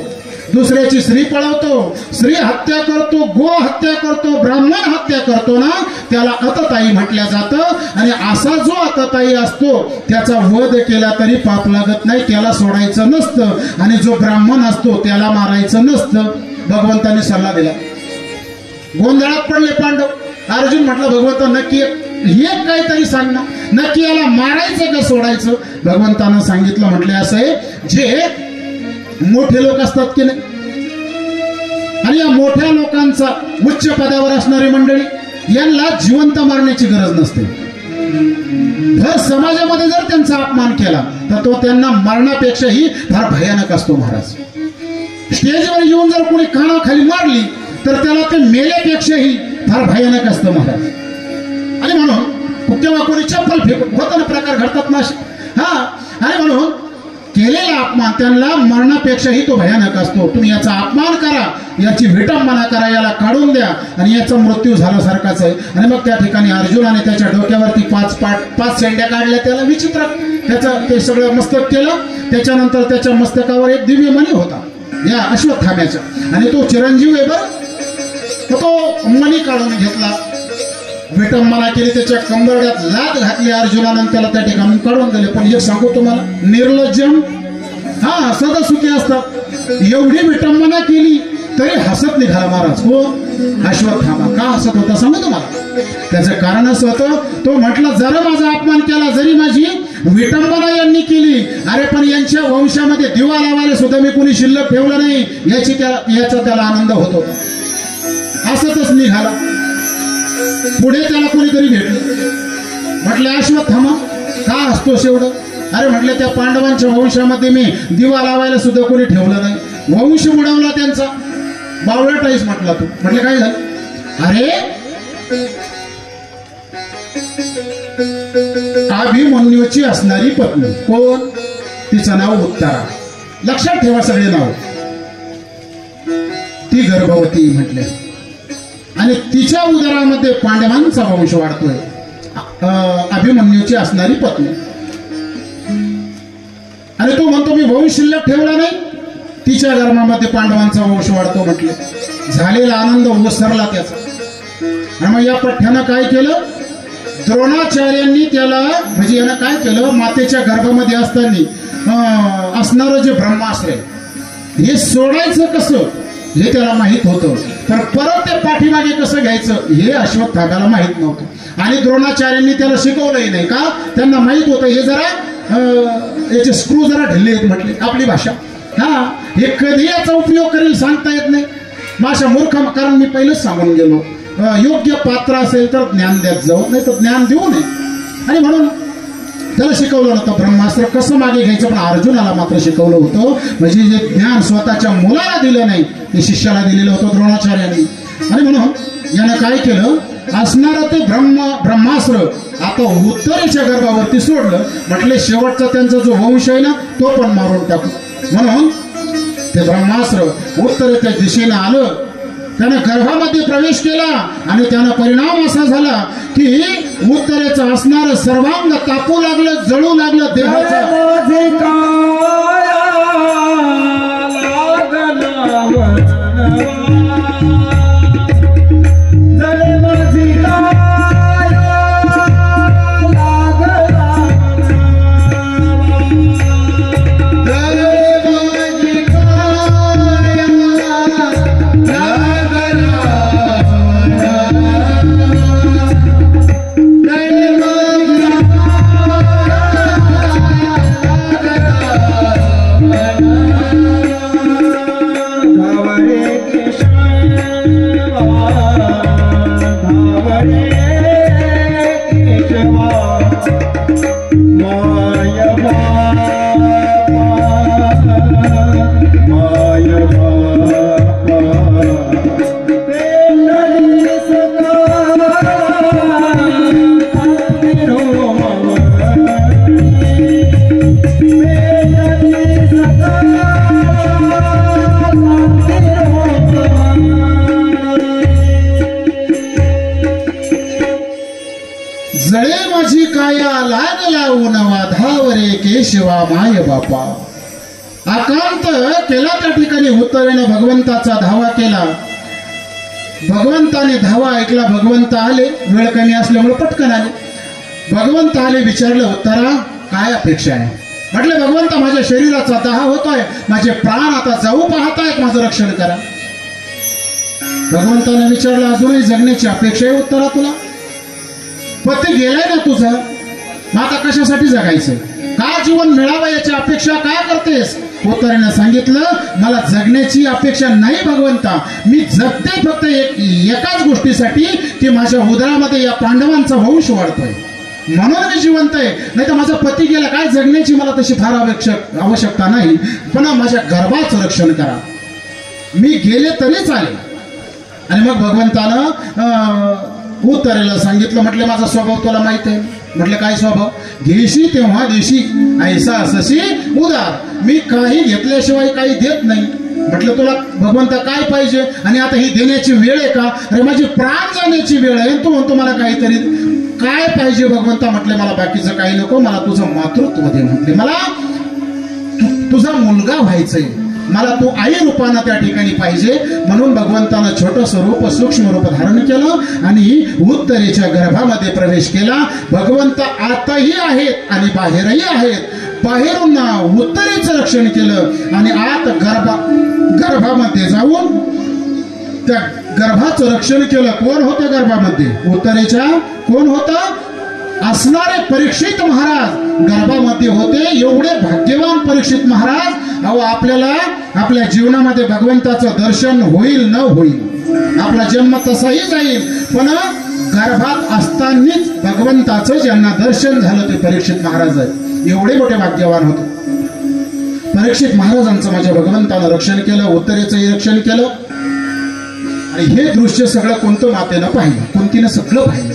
दुसऱ्याची स्त्री पळवतो, स्त्री हत्या करतो, गो हत्या करतो, ब्राह्मण हत्या करतो ना, त्याला अतताई म्हटल्या जातं. आणि असा जो अतताई असतो त्याचा वध केला तरी पाप लागत नाही, त्याला सोडायचं नसतं. आणि जो ब्राह्मण असतो त्याला मारायचं नसतं. भगवंताने सल्ला दिला. गोंधळात पडले पांडव. अर्जुन म्हटलं, भगवंता नक्की एक काहीतरी सांग ना, नक्की याला मारायचं का सोडायचं? भगवंतानं सांगितलं, म्हटले असं आहे, जे मोठे लोक असतात की नाही, आणि या मोठ्या लोकांचा उच्च पदावर असणारी मंडळी, यांना जिवंत मारण्याची गरज नसते. जर समाजामध्ये जर त्यांचा अपमान केला तर तो त्यांना मरणापेक्षाही फार भयानक असतो महाराज. स्टेजवर येऊन जर कोणी कानाखाली मारली तर त्याला ते मेल्यापेक्षाही फार भयानक असतं महाराज. आणि म्हणून तेव्हा कोणी चप्पल फेकून होताना प्रकार घडतात ना, हा. आणि म्हणून केलेला अपमान त्यांना मरणापेक्षाही तो भयानक असतो. तुम्ही याचा अपमान करा, याची विटंबना करा, याला काढून द्या, आणि याचा मृत्यू झाल्यासारखाच आहे. आणि मग त्या ठिकाणी अर्जुनाने त्याच्या डोक्यावरती 5 शेंड्या काढल्या, त्याला विचित्र त्याचं ते सगळं मस्तक केलं. त्याच्यानंतर त्याच्या मस्तकावर एक दिव्य मणी होता या अश्वत्थाम्याचा, आणि तो चिरंजीव आहे बरं. तो मणी काढून घेतला, विटंबना केली, त्याच्या कंबरड्यात लात घातली अर्जुनानं, त्याला त्या ठिकाणी काढून दिले. पण एक सांगू तुम्हाला, निर्लज्जम हा सदा सुखी असतात. एवढी विटंबना केली तरी हसत निघाला महाराज. हो, अश्वत्थामा का हसत होता सांगू तुम्हाला? त्याचं कारण असं होतं, तो म्हटलं जरा माझा अपमान केला, जरी माझी विटंबना यांनी केली, अरे पण यांच्या वंशामध्ये दिवा लावायला सुद्धा मी कोणी शिल्लक ठेवलं नाही, याचा त्याला आनंद होत होता. हसतच निघाला. पुढे त्याला कोणीतरी भेटलं. म्हटले अश्वत्थामा का हसतोस एवढं? अरे म्हटले त्या पांडवांच्या वंशामध्ये मी दिवा लावायला सुद्धा कोणी ठेवलं नाही, वंश बुडवला त्यांचा. बावळटाईस म्हटला तू. म्हटले काय झालं? अरे अभिमन्यूची असणारी पत्नी कोण? तिचं नाव उत्तरा. लक्षात ठेवा सगळे नाव. ती गर्भवती म्हटले, आणि तिच्या उदरामध्ये पांडवांचा वंश वाढतोय. अभिमन्यूची असणारी पत्नी. आणि तो म्हणतो मी वंश शिल्लक ठेवला नाही, तिच्या गर्भामध्ये पांडवांचा वंश वाढतो म्हटले. झालेला आनंद ओसरला त्याचा. आणि मग या पठ्यानं काय केलं, द्रोणाचार्यांनी त्याला म्हणजे यानं काय केलं, मातेच्या गर्भामध्ये असताना असणारं जे ब्रह्मास्त्र आहे हे सोडायचं कसं हे त्याला माहित होतं, पण परत ते पाठीमागे कसं घ्यायचं हे अश्वत्थामाला माहित नव्हतं. आणि द्रोणाचार्यांनी त्याला शिकवलंही नाही का, त्यांना माहित होतं हे जरा याचे स्क्रू जरा ढिल्ले आहेत म्हटले आपली भाषा. हा, हे कधी याचा उपयोग करेल सांगता येत नाही. माझ्या मूर्ख, कारण मी पहिलेच सांगून गेलो, योग्य पात्र असेल तर ज्ञान द्यात जाऊ, नाही तर ज्ञान देऊ नये. आणि म्हणून त्याला शिकवलं नव्हतं ब्रह्मास्त्र कसं मागे घ्यायचं, पण अर्जुनाला मात्र शिकवलं होतं. म्हणजे जे ज्ञान स्वतःच्या मुलाला दिलं नाही ते शिष्याला दिलेलं होतं द्रोणाचार्यांनी. आणि म्हणून यानं काय केलं, असणारं ते ब्रह्मास्त्र आता उत्तरेच्या गर्भावरती सोडलं. म्हटले शेवटचा त्यांचा जो वंश आहे ना तो पण मारून टाकू. म्हणून ते ब्रह्मास्त्र उत्तरेच्या दिशेनं आलं, त्यानं गर्भामध्ये प्रवेश केला आणि त्यानं परिणाम असा झाला की उत्तरेचं असणारं सर्वांग तापू लागलं, जळू लागलं देहाचं. जळे माझी काया लागला उनवा धावरे केशवा माय बापा. आकांत केला त्या ठिकाणी उत्तरेने भगवंताचा धावा केला. भगवंताने धावा ऐकला, भगवंत आले, वेळ कमी असल्यामुळे पटकन आले. भगवंत आले, विचारलं उत्तरा काय अपेक्षा आहे. म्हटले भगवंत माझ्या शरीराचा दाह होतोय, माझे प्राण आता जाऊ पाहतायत, माझं रक्षण करा. भगवंताने विचारलं अजूनही जगण्याची अपेक्षा आहे उत्तरा तुला. पती गेलाय ना तुझा, मग आता कशासाठी जगायचं, का जीवन मिळावं याची अपेक्षा काय करतेस. उत्तरेने सांगितलं मला जगण्याची अपेक्षा नाही भगवंता, मी जगते फक्त एकाच गोष्टीसाठी की माझ्या उदरामध्ये या पांडवांचा वंश वाढतोय म्हणून मी जिवंत आहे. नाही तर माझा पती गेला, काय जगण्याची मला तशी फार आवश्यकता नाही, पण माझ्या गर्भाचं रक्षण करा, मी गेले तरी चालेल. आणि मग भगवंतानं उत्तरेला सांगितलं, म्हटले माझा स्वभाव तुला माहित आहे. म्हटलं काय स्वभाव, घेशी तेव्हा देशी ऐसा असशी उदार, मी काही घेतल्याशिवाय काही देत नाही. म्हटलं तुला भगवंता काय पाहिजे, आणि आता ही देण्याची वेळ आहे का, अरे माझी प्राण जाण्याची वेळ आहे, तू म्हणतो मला काहीतरी काय पाहिजे भगवंता. म्हटले मला बाकीचं काही नको, मला तुझं मातृत्व दे. म्हटले मला तुझा मुलगा व्हायचंय, मला तू आई रूपानं त्या ठिकाणी पाहिजे. म्हणून भगवंतानं छोटं स्वरूप सूक्ष्म रूप धारण केलं आणि उत्तरेच्या गर्भामध्ये प्रवेश केला. भगवंत आताही आहेत आणि बाहेरही आहेत. बाहेरून उत्तरेचं रक्षण केलं आणि आत गर्भामध्ये जाऊन त्या गर्भाचं रक्षण केलं. कोण होतं गर्भामध्ये, उत्तरेच्या कोण होतं, असणारे परीक्षित महाराज गर्भामध्ये होते. एवढे भाग्यवान परीक्षित महाराज. अहो आपल्याला आपल्या जीवनामध्ये भगवंताचं दर्शन होईल न होईल, आपला जन्म तसाही जाईल, पण गर्भात असतानाच भगवंताचं ज्यांना दर्शन झालं ते परीक्षित महाराज आहेत. एवढे मोठे भाग्यवान होते परीक्षित महाराजांचं. माझ्या भगवंतानं रक्षण केलं, उत्तरेचंही रक्षण केलं. आणि हे दृश्य सगळं कोणतं मातेनं पाहिलं, कुंतीनं सगळं पाहिलं.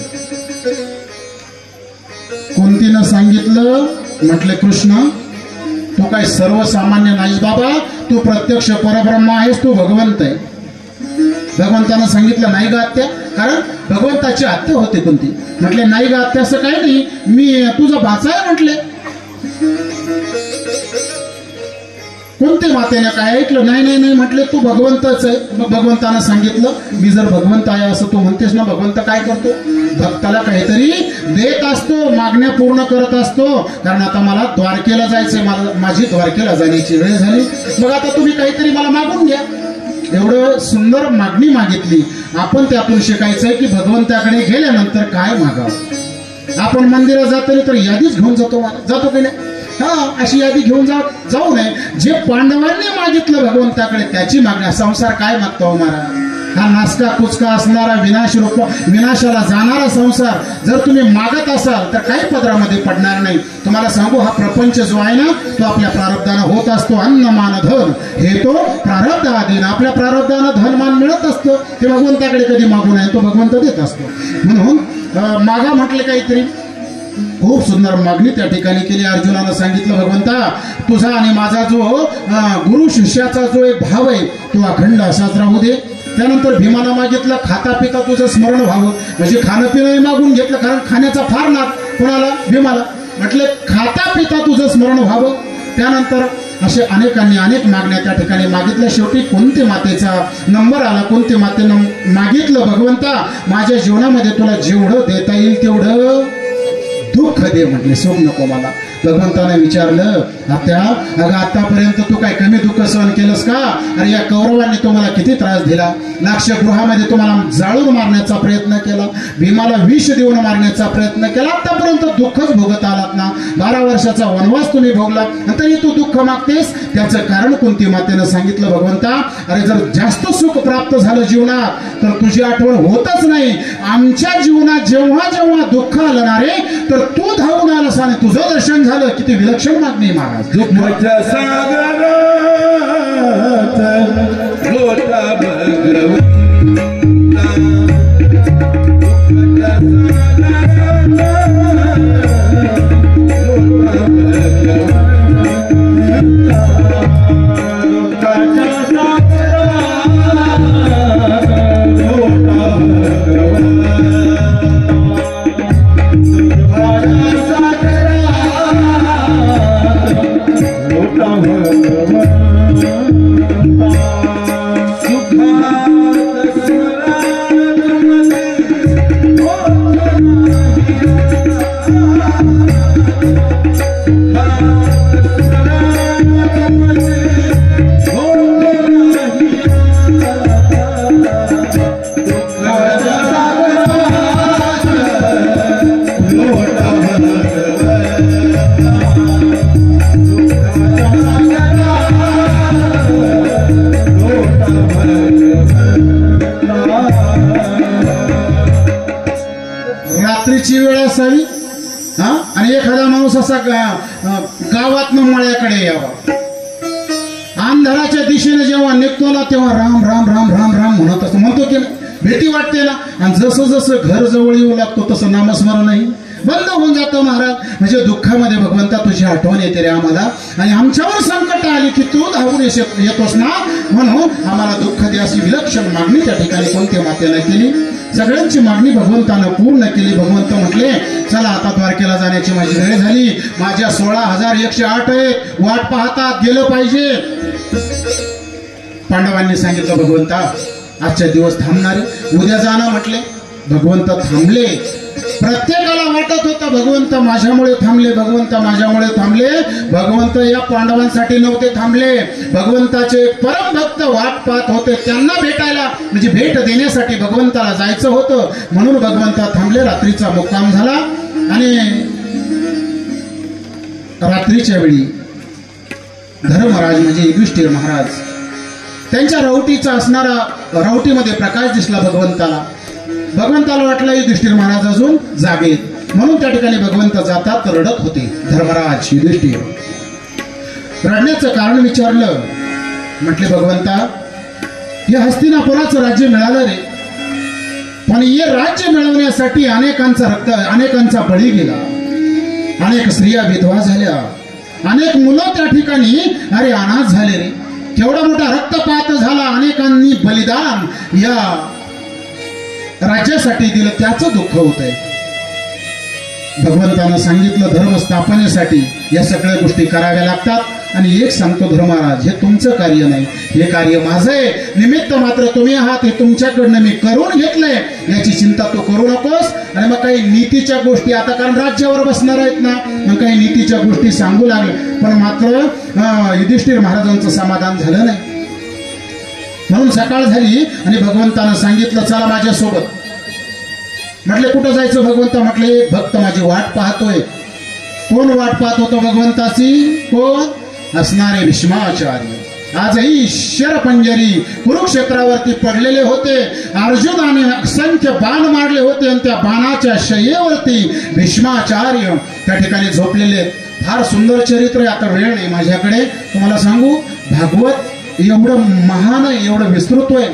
कुंतीनं सांगितलं, म्हटले कृष्ण तू काय सर्वसामान्य नाहीस बाबा, तू प्रत्यक्ष परब्रह्म आहेस, तू भगवंत आहे. भगवंतानं सांगितलं नाही ग आत्या, कारण भगवंताची आत्या होते कुंती. म्हटले नाही ग आत्या असं काही नाही, मी तुझा भाचा आहे. म्हटले कोणते मातेने काय ऐकलं? नाही नाही नाही म्हटले, तू भगवंतच आहे. मग भगवंतानं सांगितलं, मी जर भगवंत आहे असं तू म्हणतेस ना, भगवंत काय करतो? भक्ताला काहीतरी देत असतो, मागण्या पूर्ण करत असतो. कारण आता मला द्वारकेला जायचंय, माझी द्वारकेला जाण्याची वेळ झाली, मग आता तुम्ही काहीतरी मला मागून घ्या. एवढं सुंदर मागणी मागितली. आपण त्यातून शिकायचंय की भगवंताकडे गेल्यानंतर काय मागावं. आपण मंदिरात जातो तर यादीच घेऊन जातो की नाही? अशी यादी घेऊन जाऊ नये. जे पांडवांनी मागितलं भगवंताकडे त्याची मागणी. संसार काय मागतो महाराज? हा नासका कुचका असणारा विनाशाला जाणारा संसार जर तुम्ही मागत असाल तर काही पदरामध्ये पडणार नाही. तुम्हाला सांगू, हा प्रपंच जो आहे ना, तो आपल्या प्रारब्धानं होत असतो. अन्न मान धन हे तो प्रारब्ध आधीन. आपल्या प्रारब्धानं धनमान मिळत असतं, ते भगवंताकडे कधी मागू नये, तो भगवंत देत असतो. म्हणून मागा म्हटले काहीतरी. खूप सुंदर मागणी त्या ठिकाणी केली. अर्जुनानं सांगितलं, भगवंता तुझा आणि माझा जो गुरु शिष्याचा जो एक भाव आहे तो अखंड असाच राहू दे. त्यानंतर भीमानं मागितलं, खाता पिता तुझं स्मरण व्हावं. म्हणजे खाणं पिणं मागून घेतलं, कारण खाण्याचा फार नाद कोणाला? भीमाला. म्हटलं खाता पिता तुझं स्मरण व्हावं. त्यानंतर असे अनेकांनी अनेक मागण्या त्या ठिकाणी मागितल्या. शेवटी कुंती मातेचा नंबर आला. कुंती मातेनं मागितलं, भगवंता माझ्या जीवनामध्ये तुला जेवढं देता येईल तेवढं दुःख दे म्हटले, सोड नको मला. भगवंताने विचारलं, अगं आतापर्यंत तू काय कमी दुःख सहन केलंस का? अरे या कौरवांनी तुम्हाला किती त्रास दिला. नाक्षगृहामध्ये तुम्हाला जाळून मारण्याचा प्रयत्न केला, भीमाला विष देऊन मारण्याचा प्रयत्न केला. आतापर्यंत दुःखच भोगत आलात ना. 12 वर्षाचा वनवास तुम्ही भोगला, तरी तू दुःख मागतेस. त्याचं कारण कुंती मातेनं सांगितलं, भगवंता अरे जर जास्त सुख प्राप्त झालं जीवनात तर तुझी आठवण होतच नाही. आमच्या जीवनात जेव्हा जेव्हा दुःख आलं ना रे, तर तू धावून आलास आणि तुझं दर्शन झालं. किती विलक्षण मागणी महाराज. दुःखाच्या सागरात लोटा भगवंता, रात्रीची वेळ असावी आणि एखादा माणूस असा गावात मळ्याकडे यावा. अंधाराच्या दिशेने जेव्हा निघतो ना तेव्हा राम राम राम राम राम म्हणत असतो. म्हणतो की भीती वाटते ना. आणि जसं जसं घर जवळ येऊ लागतो तसं नामस्मरणही बंद होऊन जातो महाराज. म्हणजे दुःखामध्ये भगवंता तुझी आठवण येते रे आम्हाला, आणि आमच्यावर संकट आली की तू धावून येतोस ना, म्हणून आम्हाला दुःख दे. अशी विलक्षण मागणी त्या ठिकाणी कोणत्या मातेनं केली. सगळ्यांची मागणी भगवंतानं पूर्ण केली. भगवंत म्हटले, चला आता द्वारकेला जाण्याची माझी वेळ झाली. माझ्या 16,108 आहेत, वाट पाहतात, गेलं पाहिजे. पांडवांनी सांगितलं, भगवंता आजच्या दिवस थांबणारे, उद्या जाणं म्हटले. भगवंत थांबले. प्रत्येकाला वाटत होतं भगवंत माझ्यामुळे थांबले, भगवंत माझ्यामुळे थांबले. भगवंत या पांडवांसाठी नव्हते थांबले. भगवंताचे परम भक्त वाट पाहत होते त्यांना भेटायला, म्हणजे भेट देण्यासाठी भगवंताला जायचं होतं. म्हणून भगवंत थांबले. रात्रीचा मुक्काम झाला आणि रात्रीच्या वेळी धर्मराज म्हणजे युधिष्ठिर महाराज, त्यांच्या रावटीचा असणारा रावटीमध्ये प्रकाश दिसला भगवंताला. भगवंताला वाटलं युधिष्ठिर महाराज अजून जागेत, म्हणून त्या ठिकाणी भगवंत जातात तर रडत होते. धर्मराज युधिष्ठिर रडण्याचं कारण विचारलं. म्हटले, भगवंता हे हस्तिनापुराचं राज्य मिळालं रे, पण हे राज्य मिळवण्यासाठी अनेकांचा बळी गेला. अनेक स्त्रिया विधवा झाल्या, अनेक मुलं त्या ठिकाणी अरे अनाथ झाले रे. केवढा मोठा रक्तपात झाला, अनेकांनी बलिदान या राज्यासाठी दिलं, त्याचं दुःख होतंय. भगवंतानं सांगितलं, धर्म स्थापनेसाठी या सगळ्या गोष्टी कराव्या लागतात. आणि एक सांगतो धर्मराज, हे तुमचं कार्य नाही, हे कार्य माझं आहे. निमित्त मात्र तुम्ही आहात, हे तुमच्याकडनं मी करून घेतलंय, याची चिंता तू करू नकोस. आणि मग काही नीतीच्या गोष्टी, आता कारण राज्यावर बसणार आहेत ना, मग काही नीतीच्या गोष्टी सांगू लागले. पण मात्र युधिष्ठिर महाराजांचं समाधान झालं नाही. म्हणून सकाळ झाली आणि भगवंतानं सांगितलं, चला माझ्यासोबत. म्हटले कुठं जायचं भगवंता? म्हटले एक भक्त माझी वाट पाहतोय. कोण वाट पाहत होतं भगवंताची? कोण? असणारे भीष्माचार्य. आजही शरपंजरी कुरुक्षेत्रावरती पडलेले होते. अर्जुनाने असंख्य बाण मारले होते आणि त्या बाणाच्या शय्येवरती भीष्माचार्य त्या ठिकाणी झोपलेले. फार सुंदर चरित्र आहे. आता वेळ नाही माझ्याकडे तुम्हाला सांगू. भागवत एवढं महान आहे, एवढं विस्तृत आहे,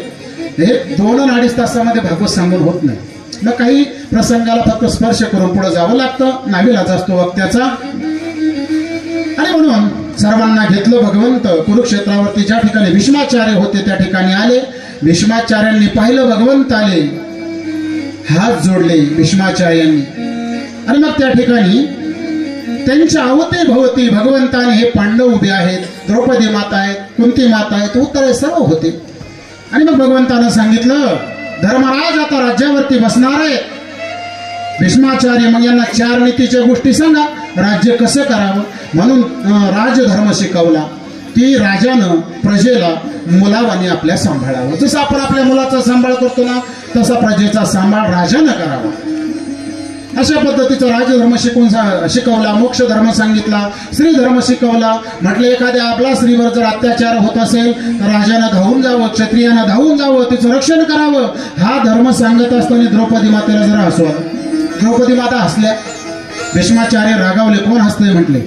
हे 2-2.5 तासामध्ये भागवत सांगून होत नाही. मग काही प्रसंगाला फक्त स्पर्श करून पुढे जावं लागतं, नाविलाज असतो वक्त्याचा. आणि म्हणून सर्वांना घेतलं भगवंत. कुरुक्षेत्रावरती ज्या ठिकाणी भीष्माचार्य होते त्या ठिकाणी आले. भीष्माचार्यांनी पाहिलं भगवंत आले, हात जोडले भीष्माचार्यांनी. आणि मग त्या ठिकाणी त्यांच्या अवतीभोवती भगवंताने हे पांडव उभे आहेत, द्रौपदी माता आहेत, कुंती माता आहेत, उत्तरे सर्व होते. आणि मग भगवंतानं सांगितलं, धर्मराज आता राज्यावरती बसणार आहे. भीष्माचार्य मग यांना 4 नीतीच्या गोष्टी सांगा, राज्य कसं करावं. म्हणून राजधर्म शिकवला की राजानं प्रजेला मुलावानी आपल्या सांभाळावं. जसं आपण आपल्या मुलाचा सांभाळ करतो ना, तसा प्रजेचा सांभाळ राजानं करावा. अशा पद्धतीचा राजधर्म शिकवला. मोक्ष धर्म सांगितला, स्त्री धर्म शिकवला. म्हटलं एखाद्या आपला स्त्रीवर जर अत्याचार होत असेल तर राजानं धावून जावं, क्षत्रियानं धावून जावं, तिचं रक्षण करावं. हा धर्म सांगत असताना द्रौपदी मातेला जरा हसवा. द्रौपदी माता हसल्या. भीष्माचार्य रागावले. कोण हसतंय म्हटले.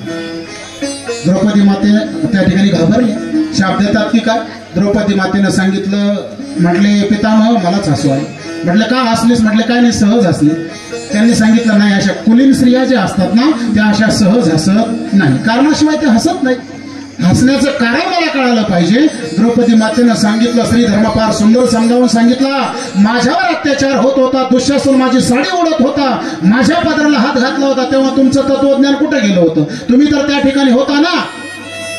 द्रौपदी माते त्या ठिकाणी घाबरले. शाप देतात की काय? द्रौपदी मातेनं सांगितलं, म्हटले पितामह मलाच हसू आहे. म्हटलं का हसलीस? म्हटले काय नाही, सहज हसली. त्यांनी सांगितलं नाही, अशा कुलीन स्त्रिया ज्या असतात ना त्या अशा सहज हसत नाही, कारणाशिवाय ते हसत नाही. हसण्याचं कारण मला कळालं पाहिजे. द्रौपदी मातेनं सांगितलं, स्त्री धर्म फार सुंदर समजावून सांगितला. माझ्यावर अत्याचार होत होता, दुःशासन माझी साडी ओढत होता, माझ्या पदराला हात घातला होता, तेव्हा तुमचं तत्वज्ञान कुठे गेलं होतं? तुम्ही तर त्या ठिकाणी होता ना,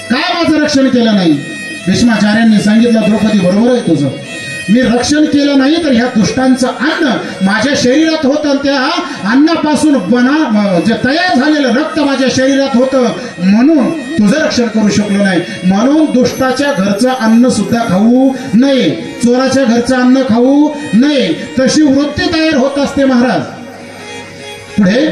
काय माझं रक्षण केलं नाही? भीष्माचार्यांनी सांगितलं, द्रौपदी बरोबर आहे तुझं, मी रक्षण केलं नाही तर ह्या दुष्टांचं अन्न माझ्या शरीरात होतं, त्या अन्नापासून जे तयार झालेलं रक्त माझ्या शरीरात होतं, म्हणून तुझं रक्षण करू शकलो नाही. म्हणून दुष्टाच्या घरचं अन्न सुद्धा खाऊ नये, चोराच्या घरचं अन्न खाऊ नये. तशी वृत्ती तयार होत असते महाराज. पुढे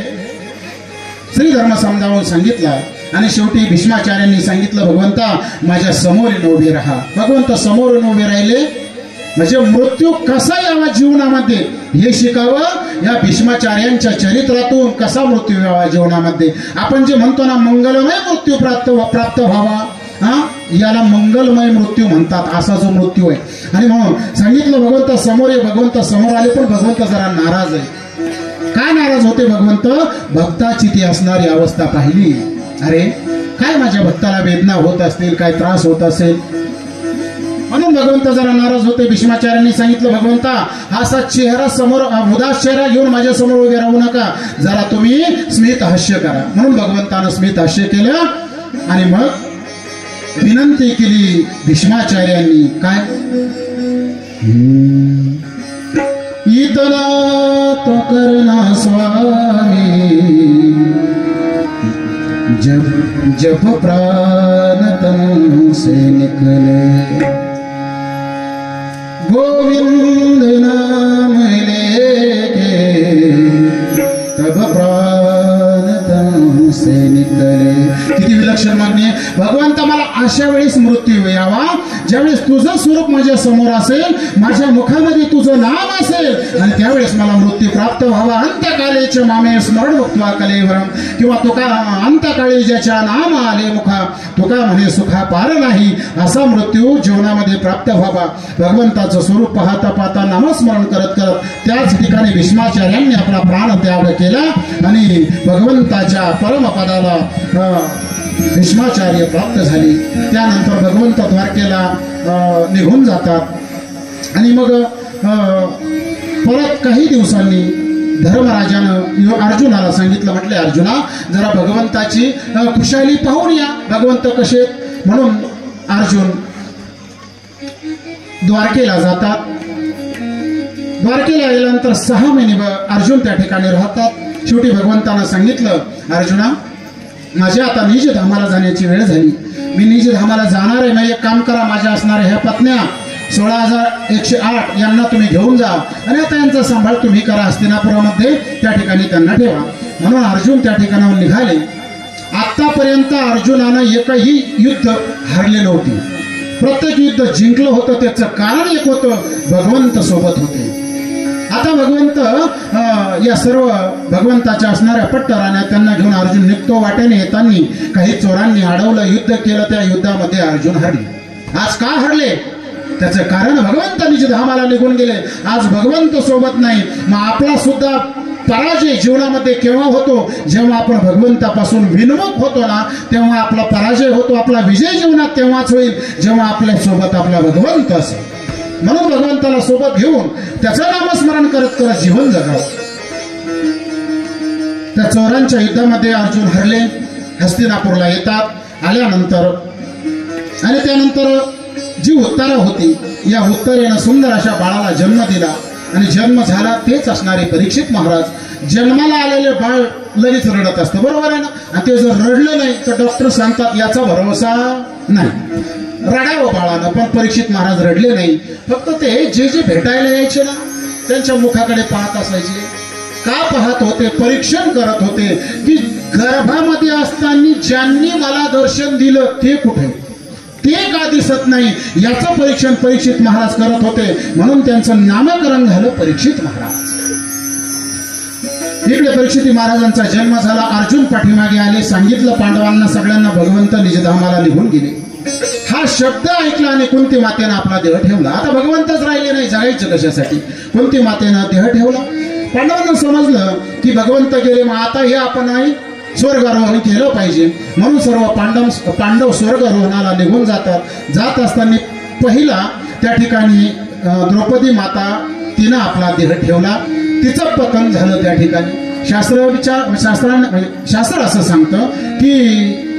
श्रीधर्म समजावून सांगितला. आणि शेवटी भीष्माचार्यांनी सांगितलं, भगवंता माझ्या समोर उभे राहा. भगवंत समोर उभे राहिले म्हणजे मृत्यू कसा यावा जीवनामध्ये हे शिकावं. या भीष्माचार्यांच्या चरित्रातून कसा मृत्यू यावा जीवनामध्ये. आपण जे म्हणतो ना मंगलमय मृत्यू प्राप्त व्हावा, याला मंगलमय मृत्यू म्हणतात. असा जो मृत्यू आहे. आणि म्हणून सांगितलं भगवंत समोर आहे. भगवंत समोर आले, पण भगवंत जरा नाराज आहे. काय नाराज होते भगवंत? भक्ताची ती असणारी अवस्था पाहिली. अरे काय माझ्या भक्ताला वेदना होत असतील, काय त्रास होत असेल, म्हणून भगवंत जरा नाराज होते. भीष्माचार्यांनी सांगितलं, भगवंता असा चेहरा समोर, उदास चेहरा घेऊन माझ्या समोर उभे राहू नका, जरा तुम्ही स्मित हास्य करा. म्हणून भगवंतानं स्मित हास्य केलं. आणि मग विनंती केली भीष्माचार्यांनी, काय? इतना तो करना स्वामी, जब प्राण तन से निकले, गोविंद नाम लेके तब प्राण तन से निकले. किती विलक्षण मागणी आहे. भगवंता मला अशा वेळेस मृत्यू यावा ज्यावेळेस तुझं स्वरूप माझ्या समोर असेल, माझ्या मुखामध्ये तुझं नाम असेल, आणि त्यावेळेस मला मृत्यू प्राप्त व्हावा. अंत्यकालेचे मामे स्मरण मुक्त्वा कलेवरम, किंवा तुका अंत्यकाळी ज्याच्या नाम आले मुखा, तुका म्हणे सुखा पार नाही, असा मृत्यू जीवनामध्ये प्राप्त व्हावा. भगवंताचं स्वरूप पाहता पाहता नामस्मरण करत करत त्याच ठिकाणी भीष्माचार्यांनी आपला प्राण त्याग केला आणि भगवंताच्या परमपदाला भीष्माचार्य प्राप्त झाली. त्यानंतर भगवंत द्वारकेला निघून जातात. आणि मग परत काही दिवसांनी धर्मराजानं अर्जुनाला सांगितलं, म्हटले अर्जुना जरा भगवंताची खुशाली पाहून या. भगवंत कसे म्हणून अर्जुन द्वारकेला जातात. द्वारकेला गेल्यानंतर 6 महिने अर्जुन त्या ठिकाणी राहतात. शेवटी भगवंतानं सांगितलं, अर्जुना माझ्या आता निज धामाला जाण्याची वेळ झाली. मी निज धामाला जाणार आहे. एक काम करा, माझ्या असणाऱ्या ह्या पत्न्या 16,108 यांना तुम्ही घेऊन जा आणि आता यांचा सांभाळ तुम्ही करा. हस्तिनापुरामध्ये त्या ठिकाणी त्यांना ठेवा. म्हणून अर्जुन त्या ठिकाणाहून निघाले. आतापर्यंत अर्जुनानं एकही युद्ध हरले नव्हते. प्रत्येक युद्ध जिंकलं होतं. त्याचं कारण एक होतं, भगवंत सोबत होते. आता भगवंत या सर्व भगवंताच्या असणाऱ्या पट्टराण्या त्यांना घेऊन अर्जुन निघतो. वाटेने येताना काही चोरांनी अडवलं, युद्ध केलं. त्या युद्धामध्ये अर्जुन हरले. आज का हरले? त्याचं कारण भगवंतांनी धामाला निघून गेले. आज भगवंत सोबत नाही. मग आपला सुद्धा पराजय जीवनामध्ये केव्हा होतो? जेव्हा आपण भगवंतापासून विनमुख होतो ना, तेव्हा आपला पराजय होतो. आपला विजय जीवनात तेव्हाच होईल जेव्हा आपल्या सोबत आपला भगवंत असेल. म्हणून भगवंताला सोबत घेऊन त्याचं नामस्मरण करत करत जीवन जगावं. त्या चोरांच्या युद्धामध्ये अर्जुन हरले. हस्तिनापूरला येतात. आल्यानंतर आणि त्यानंतर जी उत्तरा होती, या उत्तरेनं सुंदर अशा बाळाला जन्म दिला. आणि जन्म झाला तेच असणारे परीक्षित महाराज. जन्माला आलेले बाळ लगेच रडत असतं, बरोबर आहे ना. आणि ते जर रडलं नाही तर डॉक्टर सांगतात याचा भरोसा नाही. रडावं बाळानं, पण परीक्षित महाराज रडले नाही. फक्त ते जे भेटायला यायचे ना, त्यांच्या मुखाकडे पाहत असायचे. का पाहत होते? परीक्षण करत होते की गर्भामध्ये असताना ज्यांनी मला दर्शन दिलं ते कुठे, ते का दिसत नाही, याचं परीक्षण परीक्षित महाराज करत होते. म्हणून त्यांचं नामकरण झालं परीक्षित महाराज. इकडे परीक्षित महाराजांचा जन्म झाला. अर्जुन पाठीमागे आले. सांगितलं पांडवांना सगळ्यांना, भगवंत निजधामाला निघून गेले. हा शब्द ऐकला आणि कुंती मातेनं आपला देह ठेवला. आता भगवंतच राहिले नाही, जगायचं कशासाठी? कुंती मातेनं देह ठेवला. पांडवांना समजलं की भगवंत गेले, मग आता हे आपण नाही स्वर्गारोहण केलं पाहिजे. म्हणून सर्व पांडव स्वर्गारोहणाला निघून जातात. जात असताना पहिला त्या ठिकाणी द्रौपदी माता तिनं आपला देह ठेवला. तिचं पतन झालं त्या ठिकाणी. शास्त्र असं सांगतं की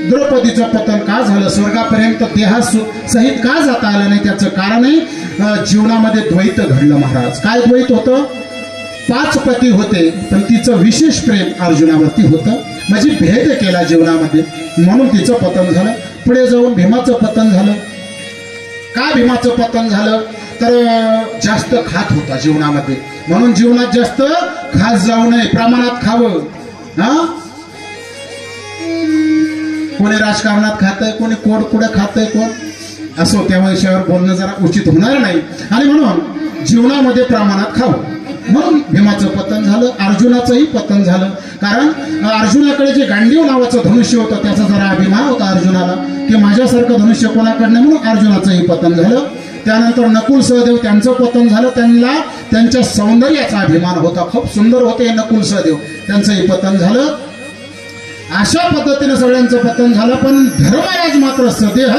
द्रौपदीचं पतन का झालं, स्वर्गापर्यंत देहासहित का जाता आलं नाही. त्याचं कारण आहे जीवनामध्ये द्वैत घडलं महाराज. काय द्वैत होतं? 5 पती होते, पण तिचं विशेष प्रेम अर्जुनावरती होतं. म्हणजे भेद केला जीवनामध्ये, म्हणून तिचं पतन झालं. पुढे जाऊन भीमाचं पतन झालं. का भीमाचं पतन झालं? तर जास्त खात होता जीवनामध्ये, म्हणून जीवनात जास्त खात जाऊ नये, प्रमाणात खावं. कोणी राजकारणात खातंय, कोणी कोड कुठे खातंय, कोण असो, त्या विषयावर बोलणं जरा उचित होणार नाही. आणि म्हणून जीवनामध्ये प्रमाणात खावं. म्हणून भीमाचं पतन झालं. अर्जुनाचंही पतन झालं. कारण अर्जुनाकडे जे गांडीव नावाचं धनुष्य होतं त्याचा जरा अभिमान होता अर्जुनाला की माझ्यासारखं धनुष्य कोणाकडनं, म्हणून अर्जुनाचंही पतन झालं. त्यानंतर नकुल सहदेव त्यांचं पतन झालं. त्यांना त्यांच्या सौंदर्याचा अभिमान होता, खूप सुंदर होते नकुल सहदेव, त्यांचंही पतन झालं. अशा पद्धतीने सगळ्यांचं पतन झालं. पण धर्मराज मात्र सदेह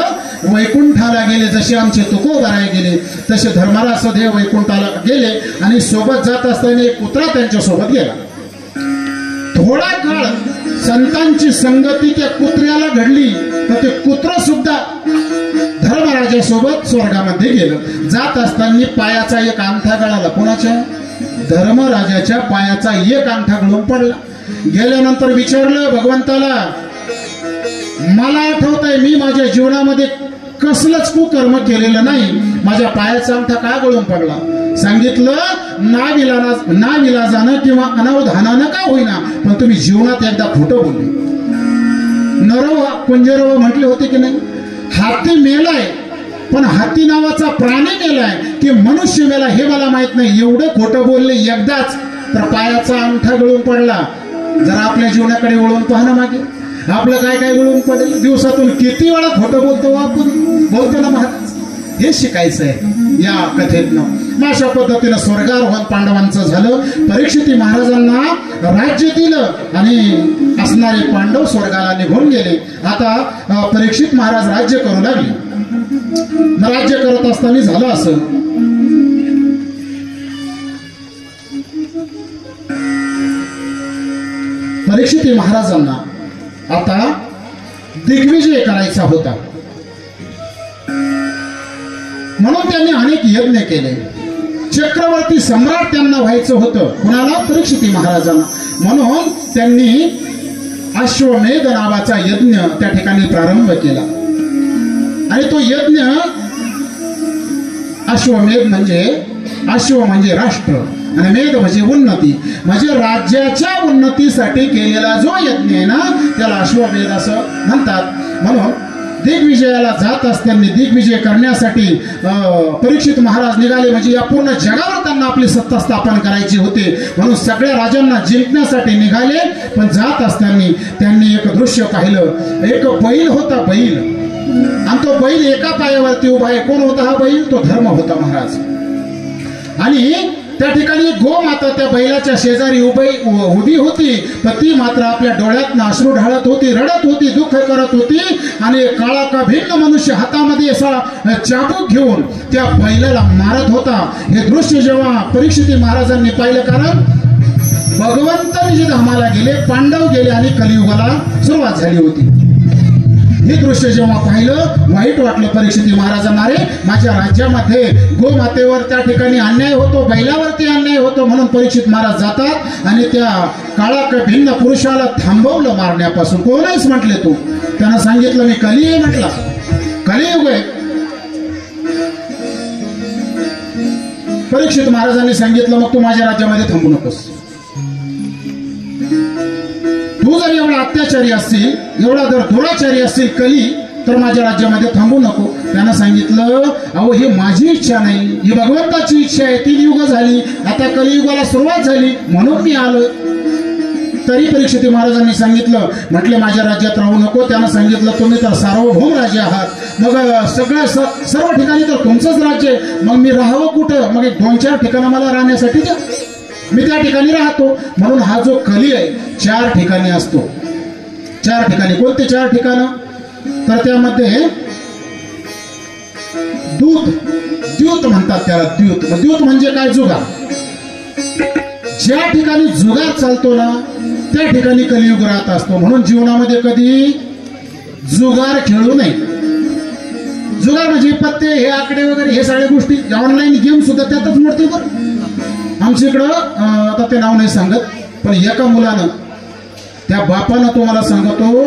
वैकुंठाला गेले. जसे आमचे तुकोबाराय गेले तसे धर्मराज सदैव वैकुंठाला गेले. आणि सोबत जात असताना एक कुत्रा त्यांच्या सोबत गेला. थोडा काळ संतांची संगती त्या कुत्र्याला घडली, तर ते कुत्र सुद्धा धर्मराजासोबत स्वर्गामध्ये गेलं. जात असताना पायाचा एक अंगठा गळाला. कोणाच्या? धर्मराजाच्या पायाचा एक अंगठा गळून पडला. गेल्यानंतर विचारलं भगवंताला, मला आठवतंय मी माझ्या जीवनामध्ये कसलंच कुकर्म केलेलं नाही, माझ्या पायाचा अंगठा का गळून पडला? सांगितलं नाविलाजानं किंवा अनावधानानं का होईना, पण तुम्ही जीवनात एकदा खोटं बोलले. नरव कुंजरव म्हटले होते की नाही, हाती मेलाय पण हाती नावाचा प्राणी मेलाय की मनुष्य मेला हे मला माहित नाही. एवढं खोटं बोलले एकदाच, तर पायाचा अंगठा गळून पडला. जरा आपल्या जीवनाकडे वळून पाहणं मागे, आपलं काय काय गळून पडेल. दिवसातून किती वेळा खोटं बोलतो आपण, बोलतो ना महाराज. हे शिकायचं आहे या कथेतनं. अशा पद्धतीनं स्वर्गारोहण पांडवांचं झालं. परीक्षित महाराजांना राज्य दिलं आणि असणारे पांडव स्वर्गाला निघून गेले. आता परीक्षित महाराज राज्य करू लागले. राज्य करत असताना झालं असं, परीक्षित महाराजांना आता दिग्विजय करायचा होता. म्हणून त्यांनी अनेक यज्ञ केले. चक्रवर्ती सम्राट त्यांना व्हायचं होतं. कुणाला? परीक्षित महाराजांना. म्हणून त्यांनी अश्वमेध नावाचा यज्ञ त्या ठिकाणी प्रारंभ केला. आणि तो यज्ञ, अश्वमेध म्हणजे, अश्व म्हणजे राष्ट्र आणि मेध म्हणजे उन्नती, म्हणजे राज्याच्या उन्नतीसाठी केलेला जो यज्ञ आहे ना त्याला अश्वमेध असं म्हणतात. म्हणून दिग्विजयाला जात असताना दिग्विजय करण्यासाठी परीक्षित महाराज निघाले. म्हणजे या पूर्ण जगावर त्यांना आपली सत्ता स्थापन करायची होती. म्हणून सगळ्या राजांना जिंकण्यासाठी निघाले. पण जात असताना त्यांनी एक दृश्य पाहिलं. एक बैल होता, बैल, आणि तो बैल एका पायावरती उभा आहे. कोण होता हा बैल? तो धर्म होता महाराज. आणि त्या ठिकाणी गोमाता त्या बैलाच्या शेजारी उभी होती. पण ती मात्र आपल्या डोळ्यातनं अश्रू ढाळत होती, रडत होती, दुःख करत होती. आणि काळा का भिन्न मनुष्य हातामध्ये असा चाबूक घेऊन त्या बैलाला मारत होता. हे दृश्य जेव्हा परीक्षित महाराजांनी पाहिलं, कारण भगवंत जे धामाला गेले, पांडव गेले आणि कलियुगाला सुरुवात झाली होती. हे दृश्य जेव्हा पाहिलं वाईट वाटलं परीक्षित महाराजांना. अरे माझ्या राज्यामध्ये गोमातेवर त्या ठिकाणी अन्याय होतो, बैलावरती अन्याय होतो. म्हणून परीक्षित महाराज जातात आणि त्या काळा भिन्न पुरुषाला थांबवलं मारण्यापासून. कोणाच म्हटले तू? त्यानं सांगितलं मी कली आहे. म्हटला कलियुग आहे. परीक्षित महाराजांनी सांगितलं मग तू माझ्या राज्यामध्ये थांबू नकोस. तू जर एवढा अत्याचारी असशील, एवढा जर दुराचारी असशील कली, तर माझ्या राज्यामध्ये थांबू नको. त्यानं सांगितलं अहो ही माझी इच्छा नाही, ही भगवंताची इच्छा आहे. 3 युग झाली, आता कलियुगाला सुरुवात झाली, म्हणून मी आलो. तरी परीक्षित महाराजांनी सांगितलं, म्हटले माझ्या राज्यात राहू नको. त्यानं सांगितलं तुम्ही तर सार्वभौम राजे आहात, मग सगळ्या सर्व ठिकाणी तर तुमचंच राज्य आहे, मग मी राहावं कुठं? मग 2-4 ठिकाणं मला राहण्यासाठी द्या, मी त्या ठिकाणी राहतो. म्हणून हा जो कली आहे 4 ठिकाणी असतो. 4 ठिकाणी. कोणते 4 ठिकाणं? तर त्यामध्ये द्यूत म्हणतात त्याला. द्यूत म्हणजे काय? जुगार. ज्या ठिकाणी जुगार चालतो ना त्या ठिकाणी कलियुग राहत असतो. म्हणून जीवनामध्ये कधी जुगार खेळू नये. जुगार म्हणजे पत्ते, हे आकडे वगैरे, हे सगळ्या गोष्टी, ऑनलाईन गेम सुद्धा त्यातच मोडते. बरं आमच्या इकडं आता ते नाव नाही सांगत, पण एका मुलानं, त्या बापानं तुम्हाला सांगतो,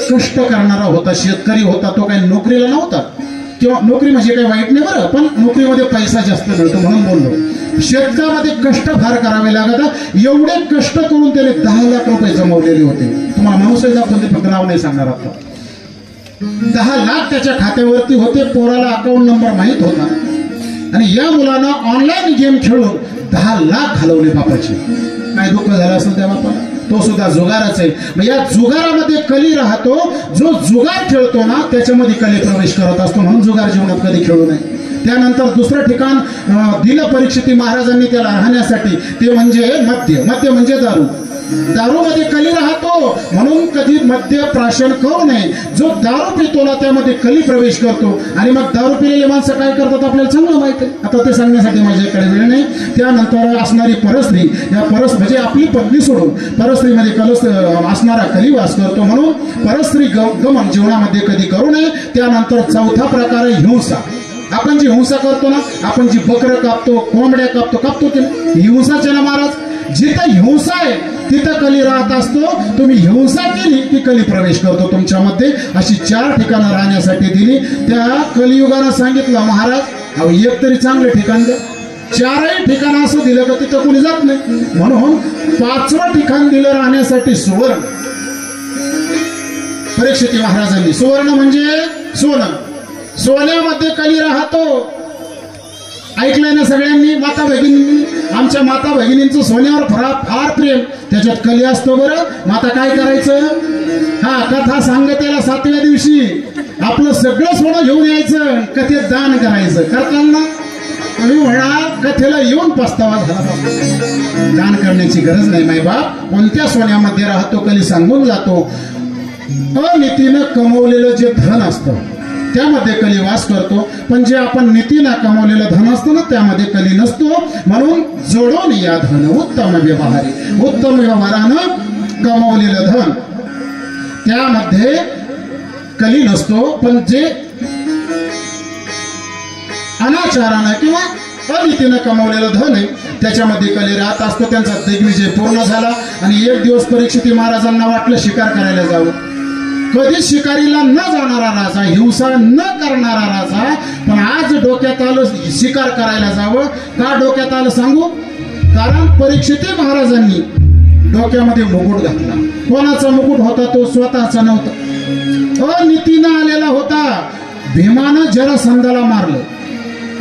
कष्ट करणारा होता, शेतकरी होता. तो काही नोकरीला नव्हता, किंवा नोकरी म्हणजे काही वाईट नाही बरं, पण नोकरीमध्ये पैसा जास्त मिळतो म्हणून बोललो. शेतकऱ्यामध्ये कष्ट फार करावे लागत. एवढे कष्ट करून त्याने 10 लाख रुपये जमवलेले होते. तुम्हाला माणूस दाखवून ते फक्त नाव नाही सांगणार. आता 10 लाख त्याच्या खात्यावरती होते. पोराला अकाउंट नंबर माहीत होता. आणि या मुलानं ऑनलाईन गेम खेळून 10 लाख घालवले बापाचे. काय दुःख झालं असेल त्या बापाला. तो सुद्धा जुगाराच आहे. मग या जुगारामध्ये कली राहतो. जो जुगार खेळतो ना त्याच्यामध्ये कली प्रवेश करत असतो. म्हणून जुगार जीवनात कधी खेळू नये. त्यानंतर दुसरं ठिकाण दिलं परीक्षित महाराजांनी त्याला राहण्यासाठी, ते म्हणजे मद्य. मद्य म्हणजे दारू. दारूमध्ये कली राहतो, म्हणून कधी मद्य प्राशन करू नये. जो दारू पितो ना त्यामध्ये कली प्रवेश करतो. आणि मग दारू पिलेले माणसं काय करतात आपल्याला चांगलं माहिती आहे. आता ते सांगण्यासाठी माझ्याकडे वेळ नाही. त्यानंतर असणारी परस्त्री, या म्हणजे आपली पत्नी सोडून परस्त्रीमध्ये कलस असणारा कली वास करतो. म्हणून परस्त्री गमन जीवनामध्ये कधी करू नये. त्यानंतर चौथा प्रकार आहे हिंसा. आपण जी हिंसा करतो ना, आपण जी बकरं कापतो, कोंबड्या कापतो की हिंसाचे ना महाराज. जिथं हिंसा आहे तिथं कली राहत असतो. तुम्ही हिंसा केली की कली प्रवेश करतो तुमच्यामध्ये. अशी 4 ठिकाणं राहण्यासाठी दिली. त्या कलियुगानं सांगितलं महाराज अहो एक तरी चांगलं ठिकाण द्या. 4ही ठिकाण असं दिलं का तिथं कोणी जात नाही. म्हणून 5वं ठिकाण दिलं राहण्यासाठी सुवर्ण. परीक्षित महाराजांनी, सुवर्ण म्हणजे सोनं. सोन्यामध्ये कली राहतो. ऐकलंय ना सगळ्यांनी, माता भगिनींनी. आमच्या माता भगिनींचं सोन्यावर फार प्रेम. त्याच्यात कली असतो. बरं माता काय करायचं? कथा सांगतेला 7व्या दिवशी आपलं सगळं सोनं घेऊन यायचं, कथेत दान करायचं. करताना तुम्ही म्हणा कथेला येऊन पस्तावा झाला. दान करण्याची गरज नाही. मायबाप कोणत्या सोन्यामध्ये राहतो कली सांगून जातो. अनितीनं कमवलेलं जे धन असतं त्यामध्ये कली वास करतो. पण जे आपण नीतीनं कमवलेलं धन असतं ना त्यामध्ये कली नसतो. म्हणून जोडून या धन उत्तम व्यवहारी. उत्तम व्यवहारानं कमवलेलं धन त्यामध्ये कली नसतो. पण जे अनाचारानं किंवा अनितीनं कमावलेलं धन आहे त्याच्यामध्ये कले राहत असतो. त्यांचा दिग्विजय पूर्ण झाला आणि एक दिवस परीक्षित महाराजांना वाटलं शिकार करायला जावं. कधीच शिकारीला न जाणारा राजा, हिंसा न करणारा राजा, पण आज डोक्यात आलं शिकार करायला जावं. का डोक्यात आलं सांगू? कारण परीक्षित महाराजांनी डोक्यामध्ये मुकुट घातला. कोणाचा मुकुट होता? तो स्वतःचा नव्हता, अनितीनं आलेला होता. भीमानं जरासंधाला मारलं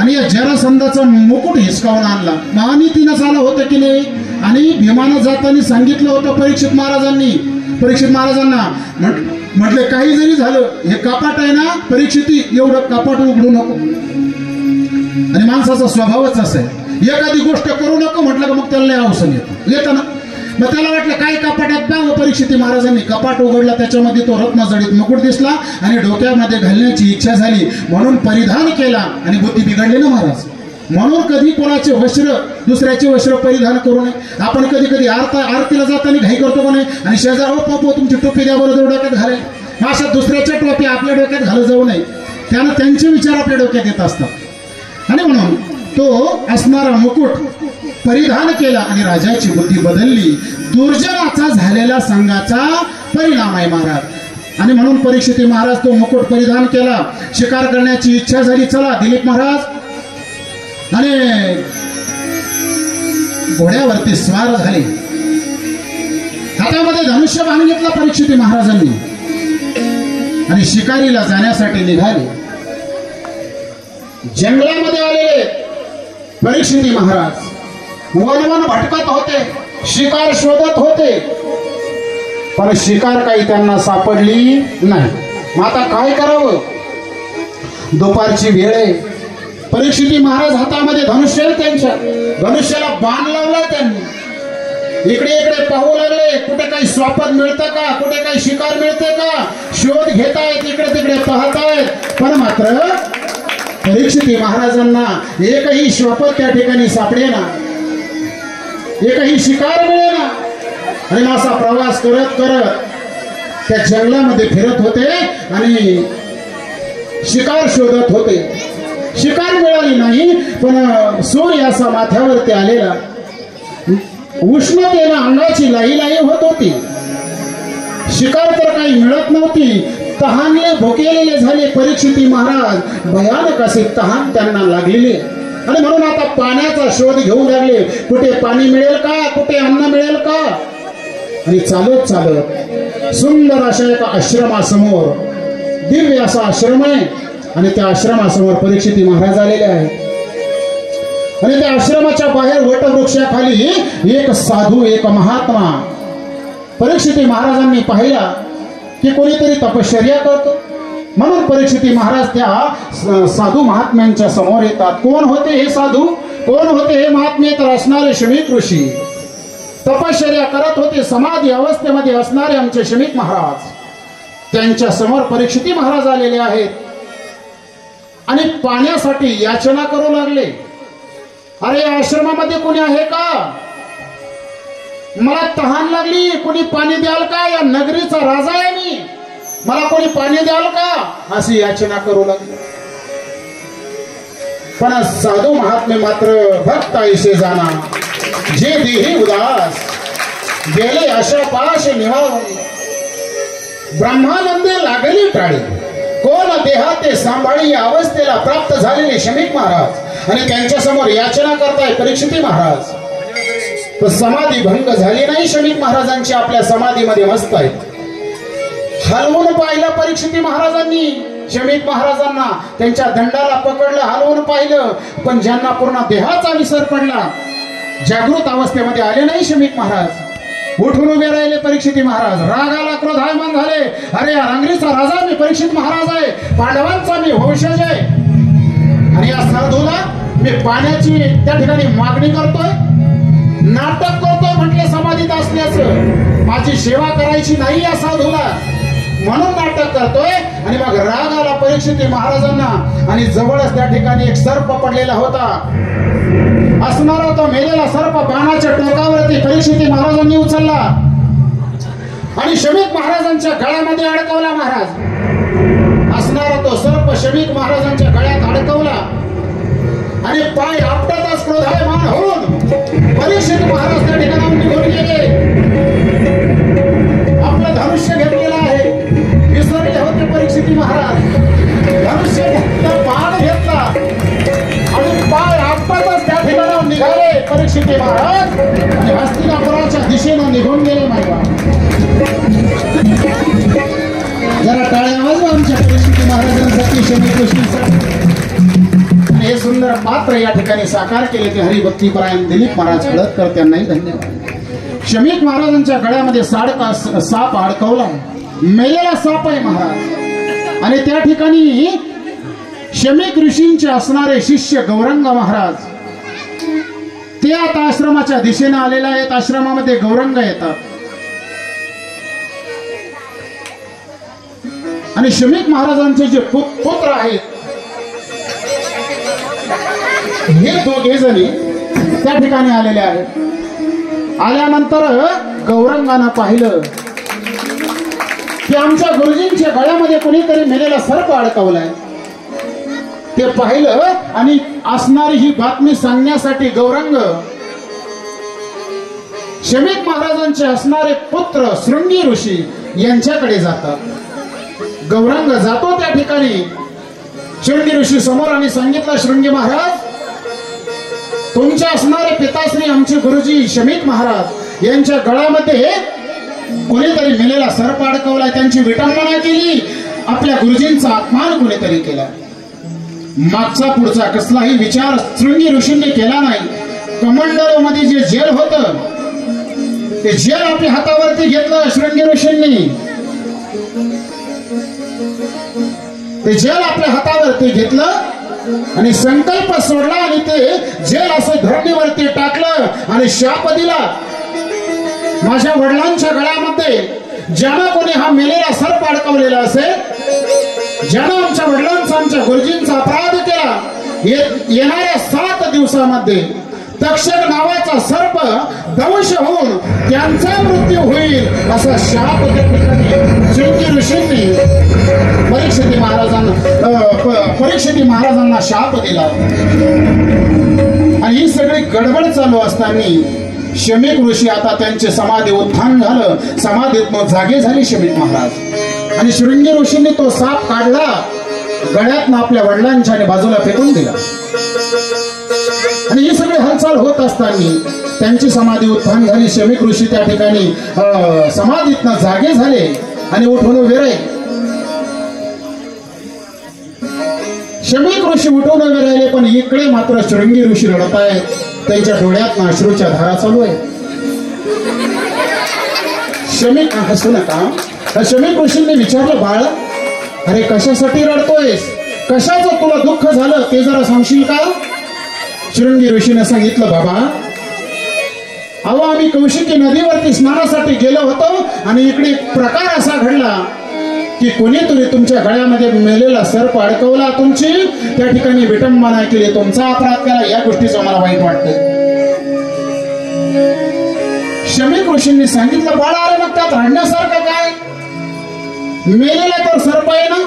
आणि या जरासंधाचा मुकुट हिसकावून आणला. महानीतीनं आलं होतं की नाही? आणि भीमानं जाताना सांगितलं होतं परीक्षित महाराजांना म्हटलं काही जरी झालं, हे कपाट आहे ना परीक्षिती, एवढं कपाट उघडू नको. आणि माणसाचा स्वभावच असा आहे, एखादी गोष्ट करू नको म्हटलं का मग त्याला लय अवसर येतं ना. मग त्याला वाटलं काय कपाटात पाहावं. परीक्षित महाराजांनी कपाट उघडला, त्याच्यामध्ये तो रत्नजडित मुकुट दिसला आणि डोक्यामध्ये घालण्याची इच्छा झाली म्हणून परिधान केला आणि बुद्धी बिघडली ना महाराज. म्हणून कधी कोणाचे वस्त्र, दुसऱ्याचे वस्त्र परिधान करू नये. आपण कधी कधी आरतीला जाताना घाई करतो का नाही? आणि शेजार हो पापो तुमची टोपी द्या बरोबर डोक्यात घालेल. अशा दुसऱ्याच्या टोपी आपल्या डोक्यात घालत जाऊ नये. त्यानं त्यांचे विचार आपल्या डोक्यात येत असतात. आणि म्हणून तो असणारा मुकुट परिधान केला आणि राजाची बुद्धी बदलली. दुर्जनाचा झालेला संघाचा परिणाम आहे महाराज. आणि म्हणून परीक्षित महाराज तो मुकुट परिधान केला. शिकार करण्याची इच्छा झाली. चला दिलीप महाराज आणि घोड्यावरती स्वार झाले. हातामध्ये धनुष्य बाण घेतला परीक्षित महाराजांनी आणि शिकारीला जाण्यासाठी निघाले. जंगलामध्ये आलेले परीक्षित महाराज वनवन भटकत होते, शिकार शोधत होते, पण शिकार काही त्यांना सापडली नाही. मग आता काय करावं? दुपारची वेळ आहे. परीक्षित महाराज हातामध्ये धनुष्य आहे, त्यांच्या धनुष्याला बाण लावलाय त्यांनी. इकडे इकडे पाहू लागले, कुठे काही स्वापद मिळतं का, कुठे काही शिकार मिळते का, शोध घेतायत, इकडे तिकडे पाहतायत. पण मात्र परीक्षित महाराजांना एकही स्वापद त्या ठिकाणी सापडेना, एकही शिकार मिळेना. आणि असा प्रवास करत करत त्या जंगलामध्ये फिरत होते आणि शिकार शोधत होते. शिकार मिळाली नाही, पण सूर्य असा माथ्यावरती आलेला, उष्णतेनं अंगाची लाई लाई होत होती. शिकार तर काही मिळत नव्हती. तहानले भुकेलेले झाले परीक्षित महाराज. भयानक असे तहान त्यांना लागलेले आणि म्हणून आता पाण्याचा शोध घेऊ लागले. कुठे पाणी मिळेल का, कुठे अन्न मिळेल का. आणि चालत चालत सुंदर अशा एका आश्रमासमोर, दिव्य असा आश्रम आहे आणि त्या आश्रमासमोर परीक्षित महाराज आलेले आहेत. आणि त्या आश्रमाच्या बाहेर वटवृक्षाखाली एक साधू, एक महात्मा परीक्षित महाराजांनी पाहिला की कोणीतरी तपश्चर्या करतो. म्हणून परीक्षित महाराज त्या साधू महात्म्यांच्या समोर येतात. कोण होते हे साधू, कोण होते हे महात्मे? तर असणारे शमीक ऋषी, तपश्चर्या करत होते, समाधी अवस्थेमध्ये असणारे आमचे शमीक महाराज. त्यांच्या समोर परीक्षित महाराज आलेले आहेत आणि पाण्यासाठी याचना करू लागले. अरे या आश्रमामध्ये कोणी आहे का? मला तहान लागली, कोणी पाणी द्याल का? या नगरीचा राजा आहे मी, मला कोणी पाणी द्याल का? अशी याचना करू लागली. पण साधू महात्मे मात्र भक्त ऐसे जाना जे देही उदास गेले अशा पाश निवाळून ब्रह्मानंदे लागली टाळी. कोण देहाते सांभाळी या अवस्थेला प्राप्त झालेले शमीक महाराज आणि त्यांच्या समोर याचना करताय परीक्षित महाराज. तर समाधी भंग झाली नाही शमीक महाराजांची, आपल्या समाधीमध्ये मस्त आहेत. हलवून पाहिलं परीक्षित महाराजांनी शमीक महाराजांना, त्यांच्या दंडाला पकडलं, हलवून पाहिलं, पण ज्यांना पूर्ण देहाचा विसर पडला, जागृत अवस्थेमध्ये आले नाही शमीक महाराज. उठून उभे राहिले परीक्षित महाराज. रागाला क्रोधायमान झाले. अरे या रंगरीचा राजा मी परीक्षित महाराज आहे, पांडवांचा मी वंशज आहे आणि या साधूला मी पाण्याची त्या ठिकाणी मागणी करतोय, नाटक करतोय म्हटले समाधीत असल्याचं. माझी सेवा करायची नाही या साधूला म्हणून नाटक करतोय. आणि मग राग आला परीक्षित महाराजांना आणि जवळच त्या ठिकाणी एक सर्प पडलेला होता. असणारा तो मेलेला सर्प बाणाच्या टोकावरती परीक्षित महाराजांनी उचलला आणि शमीक महाराजांच्या गळ्यामध्ये अडकवला. महाराज असणारा तो सर्प शमीक महाराजांच्या गळ्यात अडकवला आणि पाय आपटाचाच क्रोधायमान होऊन परीक्षित महाराज त्या ठिकाणाहून निघून गेले. आपलं धनुष्य घेतलेलं आहे, विसरले होते परीक्षित महाराज. धनुष्य घेतला, बाण घेतला आणि पाय आपटाचाच त्या ठिकाणाहून निघाले परीक्षित महाराज आणि हस्तिनापुराच्या दिशेनं निघून गेले. माहिती जरा टाळ्या वाजवा आमच्या परीक्षित महाराजांसाठी, शमिक ऋषींसाठी. आणि हे सुंदर पात्र या ठिकाणी साकार केले ते हरिभक्तीपरायण दिलीप महाराज खळदकर, त्यांनाही धन्यवाद. शमिक महाराजांच्या गळ्यामध्ये साप अडकवला, मेलेला साप आहे महाराज. आणि त्या ठिकाणी शमिक ऋषींचे असणारे शिष्य गौरंग महाराज ते आता आश्रमाच्या दिशेने आलेले आहेत. आश्रमामध्ये गौरंग येतात आणि शमिक महाराजांचे जे पुत्र आहेत हे दोघे जणी त्या ठिकाणी आलेले आहेत. आल्यानंतर गौरंगानं पाहिलं की आमच्या गुरुजींच्या गळ्यामध्ये कोणीतरी मेलेला सर्प अडकवलाय. ते पाहिलं आणि असणारी ही बातमी सांगण्यासाठी गौरंग शमिक महाराजांचे असणारे पुत्र शृंगी ऋषी यांच्याकडे जातात. गौरंग जातो त्या ठिकाणी शृंगी ऋषी समोर आणि सांगितलं, शृंगी महाराज, तुमच्या असणारे पिताश्री आमचे गुरुजी शमिक महाराज यांच्या गळ्यामध्ये कोणीतरी मेलेला सर्प अडकवलाय. त्यांची विटंबना केली, आपल्या गुरुजींचा अपमान कोणीतरी केला. मागचा पुढचा कसलाही विचार शृंगी ऋषींनी केला नाही. कमंडलो मध्ये जे जेल होतं ते जेल आपल्या हातावरती घेतलं शृंगी ऋषींनी. ते जेल आपल्या हातावरती घेतलं आणि संकल्प सोडला आणि ते जेल असं धरणीवरती टाकलं आणि शाप दिला, माझ्या वडिलांच्या गळ्यामध्ये ज्यानं कोणी हा मेलेला सर्प अडकवलेला असेल, ज्यानं आमच्या वडिलांचा आमच्या गुरुजींचा अपराध केला, येणाऱ्या 7 दिवसामध्ये तक्षक नावाचा सर्प दंश होऊन त्यांचा मृत्यू होईल असा शाप शृंगी ऋषींनी परीक्षित महाराजांना शाप दिला. आणि ही सगळी गडबड चालू असताना शमिक ऋषी आता त्यांचे समाधी उत्थान झालं, समाधीत जागे झाले शमिक महाराज. आणि शृंगी ऋषींनी तो साप काढला, गळ्यात आपल्या वडिलांच्या बाजूला फेकून दिला. आणि ही सगळी हालचाल होत असताना त्यांची समाधी उत्थान झाली. शमिक ऋषी त्या ठिकाणी समाधीतनं जागे झाले आणि उठून उभे राहिले. शमिक ऋषी उठून उभे राहिले, पण इकडे मात्र शृंगी ऋषी रडत आहेत. त्यांच्या डोळ्यात अश्रूच्या धारा चालू आहे. शमिक हसू नका. शमिक ऋषींनी विचारलं, बाळ, अरे कशासाठी रडतोयस, कशाचं तुला दुःख झालं ते जरा सांगशील का? शृंगी ऋषीने सांगितलं, बाबा, अहो आम्ही कौशिकी नदीवरती स्नानासाठी गेलो होतो आणि इकडे प्रकार असा घडला की कोणीतरी तुमच्या गळ्यामध्ये मेलेला सर्प अडकवला, तुमची त्या ठिकाणी विटंबना केली, तुमचा अपराध केला, या गोष्टीचं मला वाईट वाटतं. शमिक ऋषींनी सांगितलं, बाळा, अरे मग त्यात रडण्यासारखं काय, मेलेला तर सर्प आहे ना,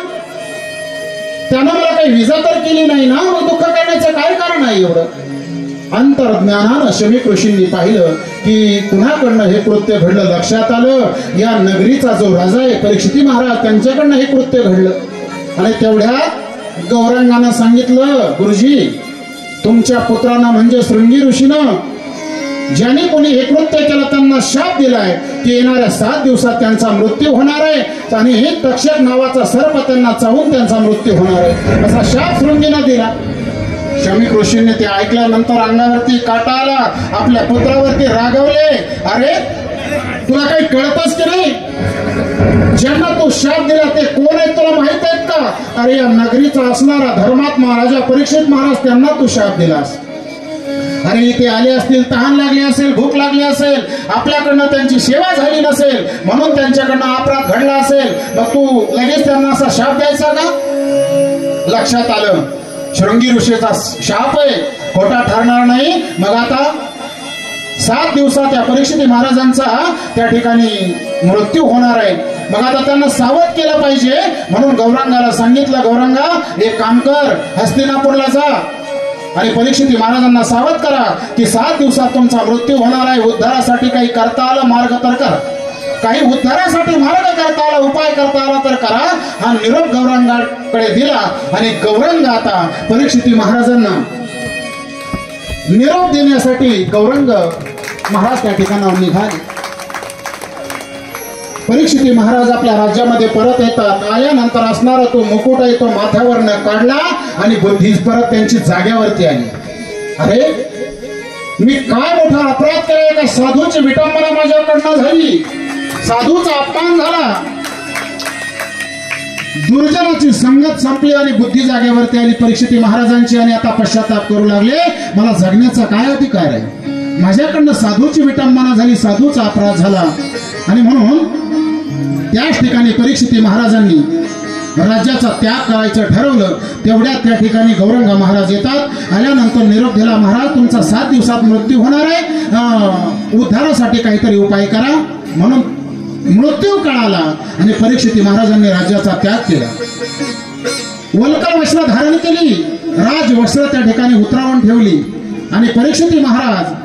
त्यानं मला काही विजा तर केली नाही ना, मग दुःख करण्याचं काय कारण आहे एवढं? अंतर्ज्ञानानं शमिक ऋषींनी पाहिलं की कुणाकडनं हे कृत्य घडलं, लक्षात आलं या नगरीचा जो राजा आहे परीक्षित महाराज त्यांच्याकडनं हे कृत्य घडलं. आणि तेवढ्यात गौरंगानं सांगितलं, गुरुजी, तुमच्या पुत्रांना म्हणजे शृंगी ऋषीनं ज्याने कोणी हे कृत्य केलं त्यांना शाप दिलाय की येणाऱ्या 7 दिवसात त्यांचा मृत्यू होणार आहे आणि हे तक्षक नावाचा सर्प त्यांना चावून त्यांचा मृत्यू होणार आहे असा शाप शृंगीनं दिला. शमिक ऋषींनी ते ऐकल्यानंतर अंगावरती काटा आला, आपल्या पुत्रावरती रागवले, अरे तुला काही कळतच की नाही, ज्यांना तू शाप दिला ते कोण आहेत तुला माहित आहेत का? अरे या नगरीचा असणारा धर्मात्मा राजा परीक्षित महाराज त्यांना तू शाप दिलास. अरे इथे आले असतील, तहान लागली असेल, भूक लागली असेल, आपल्याकडनं त्यांची सेवा झाली नसेल म्हणून त्यांच्याकडनं अपराध घडला असेल, मग तू लगेच त्यांना असा शाप द्यायचा का? लक्षात आलं शृंगी ऋषीचा शाप आहे, खोटा ठरणार नाही. मग आता 7 दिवसात त्या परीक्षित महाराजांचा त्या ठिकाणी मृत्यू होणार आहे. मग आता त्यांना सावध केलं पाहिजे म्हणून गौरंगाला सांगितलं, गौरंगा एक काम कर, हस्तिनापूरला जा आणि परीक्षित महाराजांना सावध करा की 7 दिवसात तुमचा मृत्यू होणार आहे. उद्धारासाठी काही करता आलं मार्ग तर कर, काही उद्धारासाठी मार्ग करता आला, उपाय करता आला तर करा. हा निरोप गौरांगाकडे दिला आणि गौरंग आता परीक्षित महाराजांना निरोप देण्यासाठी गौरंग महाराज त्या ठिकाणावर निघाले. परीक्षित महाराज आपल्या राज्यामध्ये परत येतात. आल्यानंतर असणारा तो मुकुट आहे तो माथ्यावरनं काढला आणि बुद्धी परत त्यांची जाग्यावरती आली. अरे मी काय मोठा अपराध केलाय का साधूची विटंबना माझ्याकडनं झाली, साधूचा अपमान झाला, दुर्जनाची संगत संपली आणि बुद्धी जागेवरती आली परीक्षित महाराजांची. आणि आता पश्चाताप करू लागले, मला जगण्याचा काय अधिकार आहे, माझ्याकडनं साधूची विटंबना झाली, साधूचा अपराध झाला. आणि म्हणून त्याच ठिकाणी परीक्षित महाराजांनी राज्याचा त्याग करायचं ठरवलं. तेवढ्यात त्या ठिकाणी गौरंग महाराज येतात. आल्यानंतर निरोप दिला, महाराज तुमचा 7 दिवसात मृत्यू होणार आहे, उद्धारासाठी काहीतरी उपाय करा. म्हणून मृत्यू कळाला आणि परीक्षित महाराजांनी राज्याचा त्याग केला. वल्कल वस्त्र धारण केली, राजवस्त्र त्या ठिकाणी उतरावून ठेवली आणि परीक्षित महाराज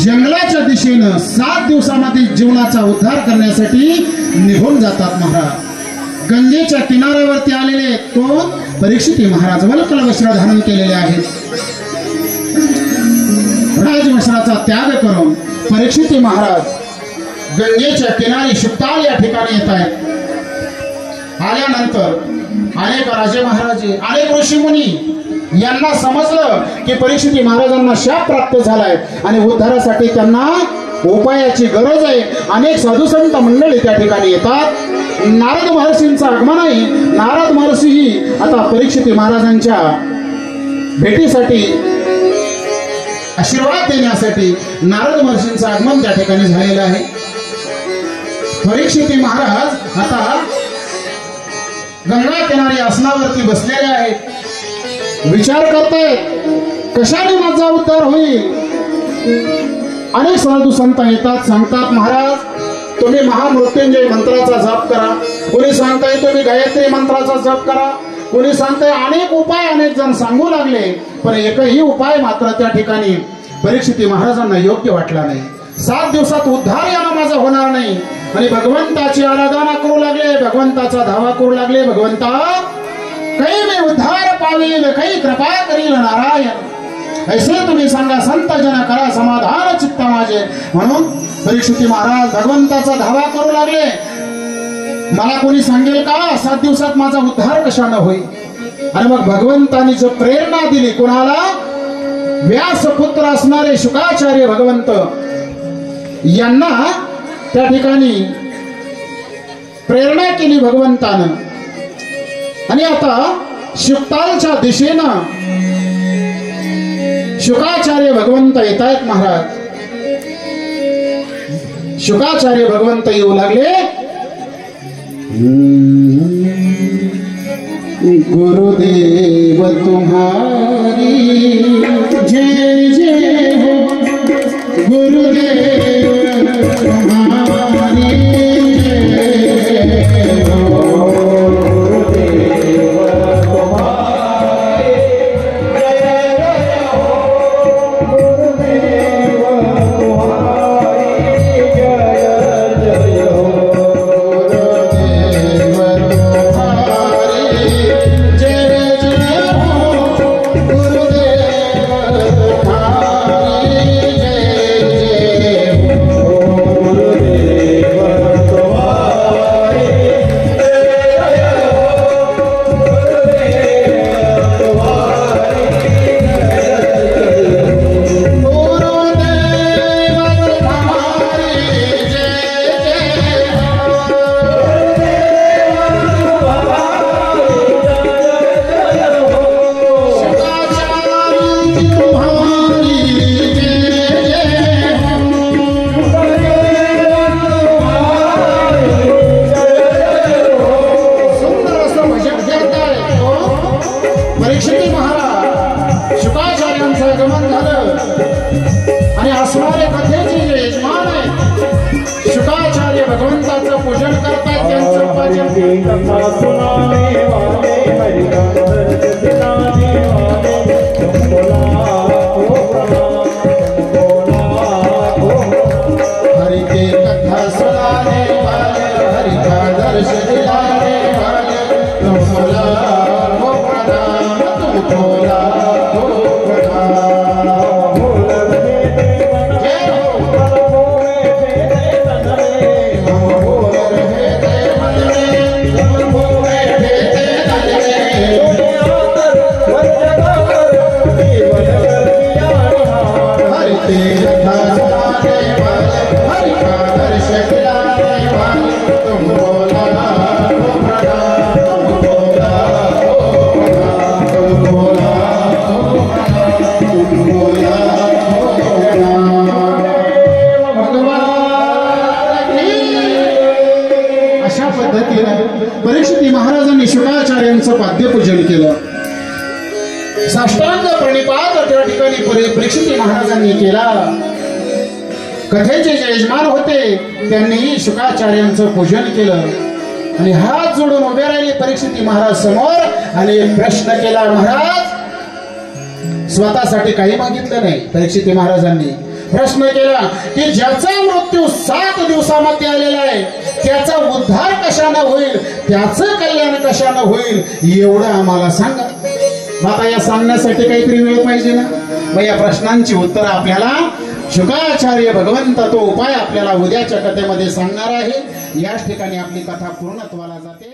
जंगलाच्या दिशेनं 7 दिवसामध्ये जीवनाचा उद्धार करण्यासाठी निघून जातात. महाराज गंगेच्या किनाऱ्यावरती आलेले तो परीक्षित महाराज वल्कल वस्त्र धारण केलेले आहेत. राजवस्त्राचा त्याग करून परीक्षित महाराज गंगेच्या किनारी शुक्ताल या ठिकाणी येत आहेत. आल्यानंतर अनेक राजे महाराजे अनेक ऋषीमुनी यांना समजलं की परीक्षित महाराजांना शाप प्राप्त झालाय आणि उद्धारासाठी त्यांना उपायाची गरज आहे. अनेक साधुसंत मंडळी त्या ठिकाणी येतात. नारद महर्षींचं आगमन आहे. नारद महर्षी आता परीक्षित महाराजांच्या भेटीसाठी आशीर्वाद देण्यासाठी नारद महर्षींचं आगमन त्या ठिकाणी झालेलं आहे. परीक्षित महाराज आता गंगा किनारी आसनावरती बसलेले आहेत. विचार करतायत कशाने माझा उद्धार होईल. अनेक साधू संत येतात, सांगतात महाराज तुम्ही महामृत्युंजय मंत्राचा जप करा, कोणी सांगताय तुम्ही गायत्री मंत्राचा जप करा, कोणी सांगताय अनेक उपाय अनेक जण सांगू लागले. पण एकही उपाय मात्र त्या ठिकाणी परीक्षित महाराजांना योग्य वाटला नाही. 7 दिवसात उद्धार याला माझा होणार नाही आणि भगवंताची आराधना करू लागले, भगवंताचा धावा करू लागले. भगवंता काही मी उद्धार पावील, काही कृपा करील नारायण, ऐसे तुम्ही सांगा संत जन करा समाधान चित्त माझे. म्हणून परीक्षित महाराज भगवंताचा धावा करू लागले. मला कोणी सांगेल का 7 दिवसात माझा उद्धार कशानं होईल. आणि मग भगवंतानी जो प्रेरणा दिली कोणाला, व्यासपुत्र असणारे शुकाचार्य भगवंत यांना त्या ठिकाणी प्रेरणा केली भगवंतानं. आणि आता शुक्तालच्या दिशेनं शुकाचार्य भगवंत येत आहेत. महाराज शुकाचार्य भगवंत येऊ लागले. गुरुदेव तुम्हारी जय जय हो, गुरुदेव तुम्हारी जय हो, गुरुदेव तुम्हारी जय जय हो, गुरुदेव तुम्हारी जय जय हो, गुरुदेव तुम्हारी जय जय हो, गुरुदेव तुम्हारी परीक्षित महाराज शुकाचार्यांचं आगमन झालं आणि असणारे कथेचे जे यजमान आहे शुकाचार्य भगवंताचं पूजन करतात, त्यांचं वाचन दर्श दिला देवाने तुमला हो प्रधान तुमला हो प्रधान परीक्षित महाराजांनी शुकाचार्यांचं पाद्यपूजन केलं. साष्टांग प्रणिपात त्या ठिकाणी परीक्षित महाराजांनी केला. कथेचे जे यजमान होते त्यांनीही शुकाचार्यांचं पूजन केलं आणि हात जोडून उभे राहिले परीक्षित महाराज समोर आणि एक प्रश्न केला. महाराज स्वतःसाठी काही मागितलं नाही. परीक्षित महाराजांनी प्रश्न केला की ज्याचा मृत्यू 7 दिवसामध्ये आलेला आहे त्याचा उद्धार कशाने होईल, त्याचं कल्याण कशाने होईल एवढं आम्हाला सांगा. आता या सांगण्यासाठी काहीतरी वेळ पाहिजे ना. मग या प्रश्नांची उत्तर आपल्याला शुकाचार्य भगवंत तो उपाय आपल्याला उद्याच्या कथेमध्ये सांगणार आहे. याच ठिकाणी आपली कथा पूर्णत्वाला जाते.